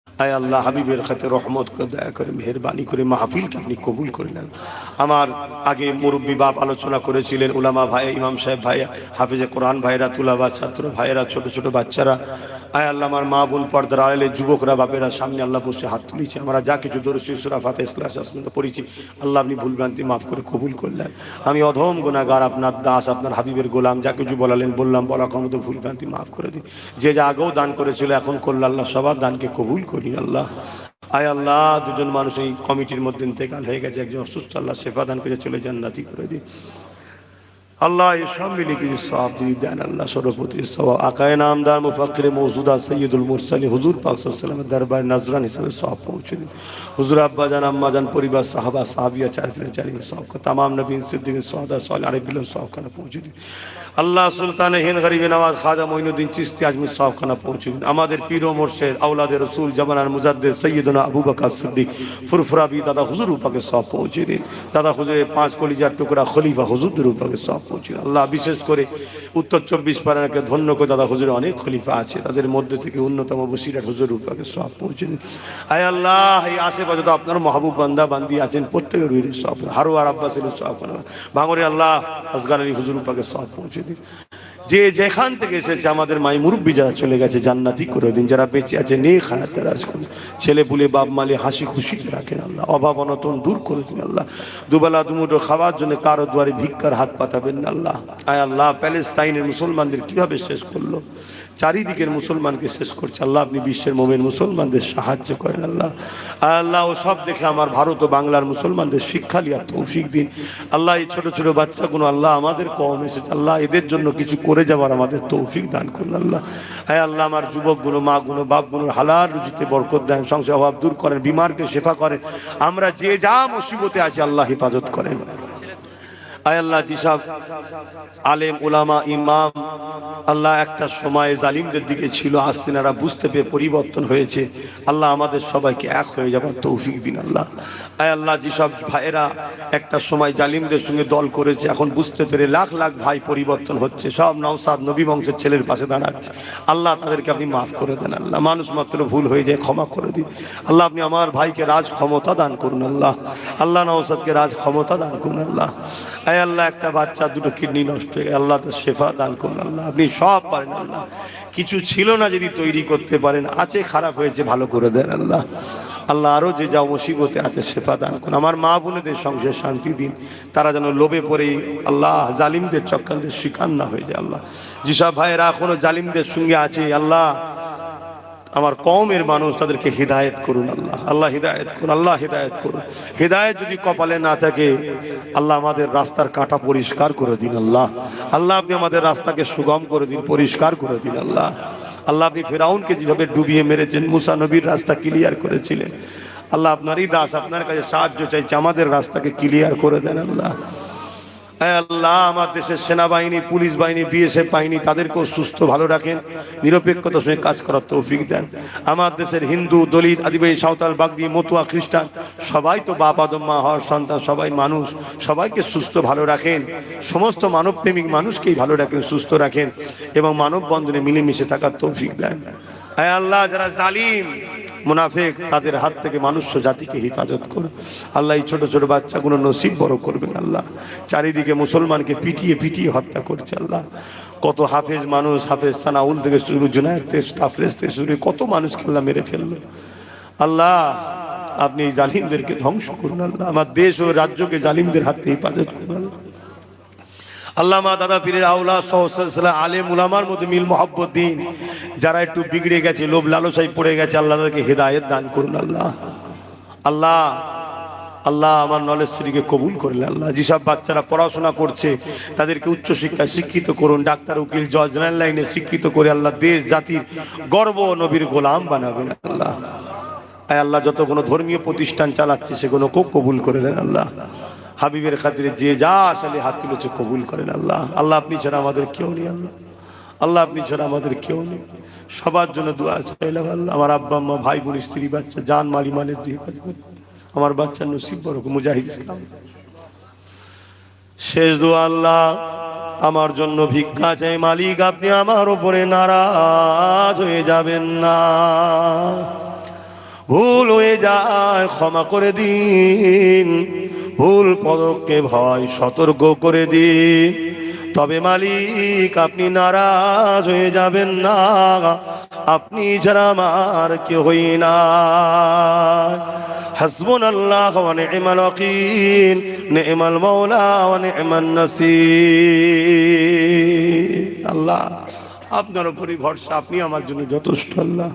আয় আল্লাহ, হাবিবের খাতে রহমত করে দয়া করে মেহেরবানি করে মাহফিলকে আপনি কবুল করে নেন। আমার আগে মুরব্বী বাপ আলোচনা করেছিলেন, উলামা ভাই, ইমাম সাহেব ভাই, হাফিজে কোরআন ভাইরা, তুলাবা ছাত্র ভাইরা, ছোট ছোট বাচ্চারা, আয় আল্লাহ আমার মা বোন পর্দার আড়ালে যুবকরা বাপেরা সামনে আল্লাহ বসে হাত তুলেছে, আমরা যা কিছু দরুদ সূরা ফাতিহা ইখলাস আসমানে পড়েছি, আল্লাহ আপনি ভুলভ্রান্তি মাফ করে কবুল করলেন। আমি অধম গুনাহগার, আপনার দাস, আপনার হাবিবের গোলাম, যা কিছু বলালেন বললাম, বলা ক্ষমতা ভুলভ্রান্তি মাফ করে দিন। যে যা আগেও দান করেছিল এখন করল, আল্লাহ সবার দানকে কবুল করি আল্লাহ। আয় আল্লাহ, দুজন মানুষ এই কমিটির মধ্যে ইন্তেকাল হয়ে গেছে, একজন অসুস্থ, আল্লাহ শেফা দান করে চলে জান্নাতি করে দিন আল্লাহ। এই সব মিলে কিছু সওয়াব দিয়ে দেন আল্লাহ। সর্বপ্রতি সওয়াব আকায়ে নামদার মুফাক্কিরে মওজুদা সৈয়দুল মুরসালিন হুজুর পাক সাল্লাল্লাহু আলাইহি ওয়াসাল্লামের দরবারে নজরান হিসেবে সওয়াব পৌঁছে দিন। হুজুর আব্বা জান, আম্মা জান, পরিবার, সাহাবা সাহাবিয়া, চারিফিন সওয়াব কা তামাম নবীন সিদ্দিকিন সুহাদা সালিহিন আলাইহিম সওয়াব খানা পৌঁছে দিন আল্লাহ। সুলতানে হিন্দ গরিবে নওয়াজ খাজা মঈনুদ্দিন চিশতি আজমির সওয়াব খানা পৌঁছে দিন। আমাদের পীর ও মুর্শিদ আওলাদে রাসূল জামানার মুজাদ্দিদ সৈয়দনা আবু বকর সিদ্দিক ফুরফুরাবি দাদা হুজুর পাকে সওয়াব পৌঁছে দিন। দাদা হুজুরের 5 কলিজার টুকরা খলিফা হুজুরদের পাকে সওয়াব পৌঁছে দিন আল্লাহ। বিশেষ করে উত্তর 24 পরগনাকে ধন্য করে দাদা হুজুরের অনেক খলিফা আছে, তাদের মধ্যে থেকে অন্যতম বসিরহাট হুজুর পাকে সওয়াব পৌঁছে দিন। আয় আল্লাহ, এই আশেপাশে তো আপনার মাহবুব বান্দা বান্দি আছেন, প্রত্যেকের রুহের সওয়াব, হারোয়ার আব্বাসের সওয়াব, ভাঙরে আল্লাহ আসগার আলী হুজুর পাকে সওয়াব পৌঁছে দিন। যে যেখান থেকে এসেছে আমাদের মাই মুরব্বী যারা চলে গেছে জান্নাতি করে দিন, যারা বেঁচে আছে নেক হায়াত দারাজ করুন, ছেলে পুলে বাপ মালে হাসি খুশিতে রাখেন আল্লাহ, অভাব অনটন দূর করে দিন আল্লাহ। দুবেলা দুমুঠো খাওয়ার জন্য কারো দুয়ারে ভিক্ষার হাত পাতাবেন না আল্লাহ। আয় আল্লাহ, প্যালেস্তাইনের মুসলমানদের কিভাবে শেষ করলো, চারিদিকের মুসলমানকে শেষ করছে আল্লাহ, আপনি বিশ্বের মোমেন মুসলমানদের সাহায্য করেন আল্লাহ। আল্লাহ, ও সব দেখে আমার ভারত ও বাংলার মুসলমানদের শিক্ষা লিয়ার তৌফিক দিন আল্লাহ। এই ছোট ছোট বাচ্চাগুলো আল্লাহ আমাদের কম এসেছে আল্লাহ, এদের জন্য কিছু করে যাবার আমাদের তৌফিক দান করুন আল্লাহ। হ্যাঁ আল্লাহ, আমার যুবকগুলো, মাগুলো, বাপগুলোর হালাল রুজিতে বরকত দেন, সংসার অভাব দূর করেন, বিমারকে শেফা করেন, আমরা যে যা মুসিবতে আছি আল্লাহ হেফাজত করেন। আয় আল্লাহ, যেসব আলেম উলামা ইমাম আল্লাহ একটা সময় জালিমদের দিকে ছিল, আজ তিনারা বুঝতে পেরে পরিবর্তন হয়েছে আল্লাহ, আমাদের সবাইকে এক হয়ে যাবার তৌফিক দিন আল্লাহ। আয় আল্লাহ, যেসব ভাইয়েরা একটা সময় জালিমদের সঙ্গে দল করেছে, এখন বুঝতে পেরে লাখ লাখ ভাই পরিবর্তন হচ্ছে, সব নওশাদ নবী বংশের ছেলের পাশে দাঁড়াচ্ছে আল্লাহ, তাদেরকে আপনি মাফ করে দেন আল্লাহ। মানুষ মাত্র ভুল হয়ে যায়, ক্ষমা করে দিন আল্লাহ। আপনি আমার ভাইকে রাজ ক্ষমতা দান করুন আল্লাহ। আল্লাহ নওশাদকে রাজ ক্ষমতা দান করুন আল্লাহ। আয় আল্লাহ, একটা বাচ্চা দুটো কিডনি নষ্ট হয়ে গেছে আল্লাহ, তার শেফা দান করুন আল্লাহ। আপনি সব পারেন আল্লাহ, কিছু ছিল না যদি তৈরি করতে পারেন, আছে খারাপ হয়েছে ভালো করে দেন আল্লাহ। আল্লাহ, আরো যে যা মুসিবতে আছে শেফা দান করুন। আমার মা বোনেদের সংসারে শান্তি দিন, তারা যেন লোভে পড়ে আল্লাহ জালিমদের চক্রান্তের শিকার না হয়ে যায় আল্লাহ। যেসব ভাইয়েরা এখনো জালিমদের সঙ্গে আছে আল্লাহ, আমার কওমের মানুষ, তাদেরকে হিদায়েত করুন আল্লাহ। আল্লাহ হিদায়েত করুন, আল্লাহ হিদায়েত করুন। হিদায়েত যদি কপালে না থাকে আল্লাহ, আমাদের রাস্তার কাঁটা পরিষ্কার করে দিন আল্লাহ। আল্লাহ, আপনি আমাদের রাস্তাকে সুগম করে দিন, পরিষ্কার করে দিন আল্লাহ। আল্লাহ, আপনি ফেরাউনকে যেভাবে ডুবিয়ে মেরেছেন, মুসা নবীর রাস্তা ক্লিয়ার করেছিলেন আল্লাহ, আপনারই দাস, আপনার কাছে সাহায্য চাইছে, আমাদের রাস্তাকে ক্লিয়ার করে দেন আল্লাহ। আল্লাহ, আমার দেশের সেনাবাহিনী, পুলিশ বাহিনী, বিএসএফ বাহিনী, তাদেরকেও সুস্থ ভালো রাখেন, নিরপেক্ষতার সঙ্গে কাজ করার তৌফিক দেন। আমার দেশের হিন্দু, দলিত, আদিবাসী, সাঁওতাল, বাগদি, মতুয়া, খ্রিস্টান, সবাই তো বাপ আদম মা হওয়ার সন্তান, সবাই মানুষ, সবাইকে সুস্থ ভালো রাখেন। সমস্ত মানবপ্রেমিক মানুষকেই ভালো রাখেন, সুস্থ রাখেন এবং মানব বন্ধনে মিলেমিশে থাকার তৌফিক দেন। আয় আল্লাহ, যারা জালিম মুনাফিক তাদের হাত থেকে মানুষ্য জাতিকে হেফাজত করুন আল্লাহ। এই ছোট ছোট বাচ্চাগুলো নসিব বড় করবেন আল্লাহ। চারিদিকে মুসলমানকে পিটিয়ে পিটিয়ে হত্যা করছে আল্লাহ। কত হাফেজ মানুষ, হাফেজ সানাউল থেকে শুরু, জুনায়েদ থেকে তাফরেজ থেকে শুরু, কত মানুষকে আল্লাহ মেরে ফেললো আল্লাহ। আপনি এই জালিমদেরকে ধ্বংস করুন আল্লাহ। আমার দেশ ও রাজ্যকে জালিমদের হাত থেকে হেফাজত করুন আল্লাহ। আল্লামা দাদা পীরের আওলাদ সহসা আলেম উলামার মধ্যে মিল মোহাব্বত দিন। যারা একটু বিগড়ে গেছে, লোভ লালসায় পড়ে গেছে, আল্লাহ তাদেরকে হেদায়েত দান করুন আল্লাহ। আল্লাহ আল্লাহ আমার নলেজ শ্রীকে কবুল করলেন আল্লাহ। যেসব বাচ্চারা পড়াশোনা করছে তাদেরকে উচ্চ শিক্ষায় শিক্ষিত করুন, ডাক্তার, উকিল, জজ, জেনারেল লাইনে শিক্ষিত করে আল্লাহ দেশ জাতির গর্ব, নবীর গোলাম বানাবেন আল্লাহ। আয় আল্লাহ, যত কোনো ধর্মীয় প্রতিষ্ঠান চালাচ্ছে সেগুলো খুব কবুল করে নেন আল্লাহ। হাবিবের খাতিরে যে যা আসলে হাত তুলেছে কবুল করেন আল্লাহ। আল্লাহ আপনি ছাড়া আমাদের কেউ নেই আল্লাহ। আল্লাহ আপনি ছাড়া আমাদের কেউ নেই। সবার জন্য দোয়া চাইলাম আল্লাহ। আমার আব্বা আম্মা, ভাই বোন, স্ত্রী, বাচ্চা, জান মালি মানের দুই আমার বাচ্চার নসিব বড় মুজাহিদ ইসলাম। শেষ দোয়া আল্লাহ, আমার জন্য ভিক্ষা চাই মালিক, আপনি আমার উপরে নারাজ হয়ে যাবেন না। ভুল হয়ে যায় ক্ষমা করে দিন, ভুল পদক্ষেপ হয় সতর্ক করে দিন, তবে মালিক আপনি নারাজ হয়ে যাবেন না। আপনি ছাড়া আমার কেউ হই না। হাসবুনাল্লাহু ওয়া নি'মাল ওয়াকিল, নি'মাল মাওলা ওয়া নি'মান নাসির। আল্লাহ আপনার উপরই ভরসা, আপনি আমার জন্য যথেষ্ট আল্লাহ।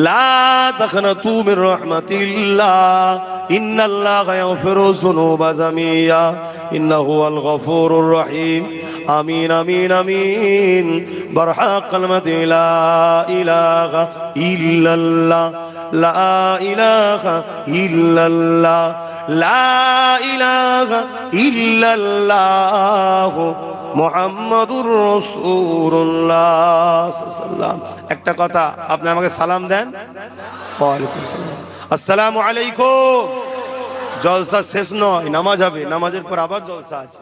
লা তাখনাতু মির রাহমাতিল্লাহ, ইন্নাল্লাহা ইয়াগফিরু যুনুবা জামিয়া, ইন্নাহু হুয়াল গফুরুর রহিম। আমিন আমিন আমিন। বারহাক কালমাতি লা ইলাহা ইল্লাল্লাহ, লা ইলাহা ইল্লাল্লাহ, লা ইলাহা ইল্লাল্লাহ মুহাম্মাদুর রাসূলুল্লাহ সাল্লাল্লাহু। একটা কথা, আপনি আমাকে সালাম দেন। ওয়া আলাইকুম সালাম, আসসালামু আলাইকুম। জলসা শেষ নয়, নামাজ হবে, নামাজের পর আবার জলসা আছে।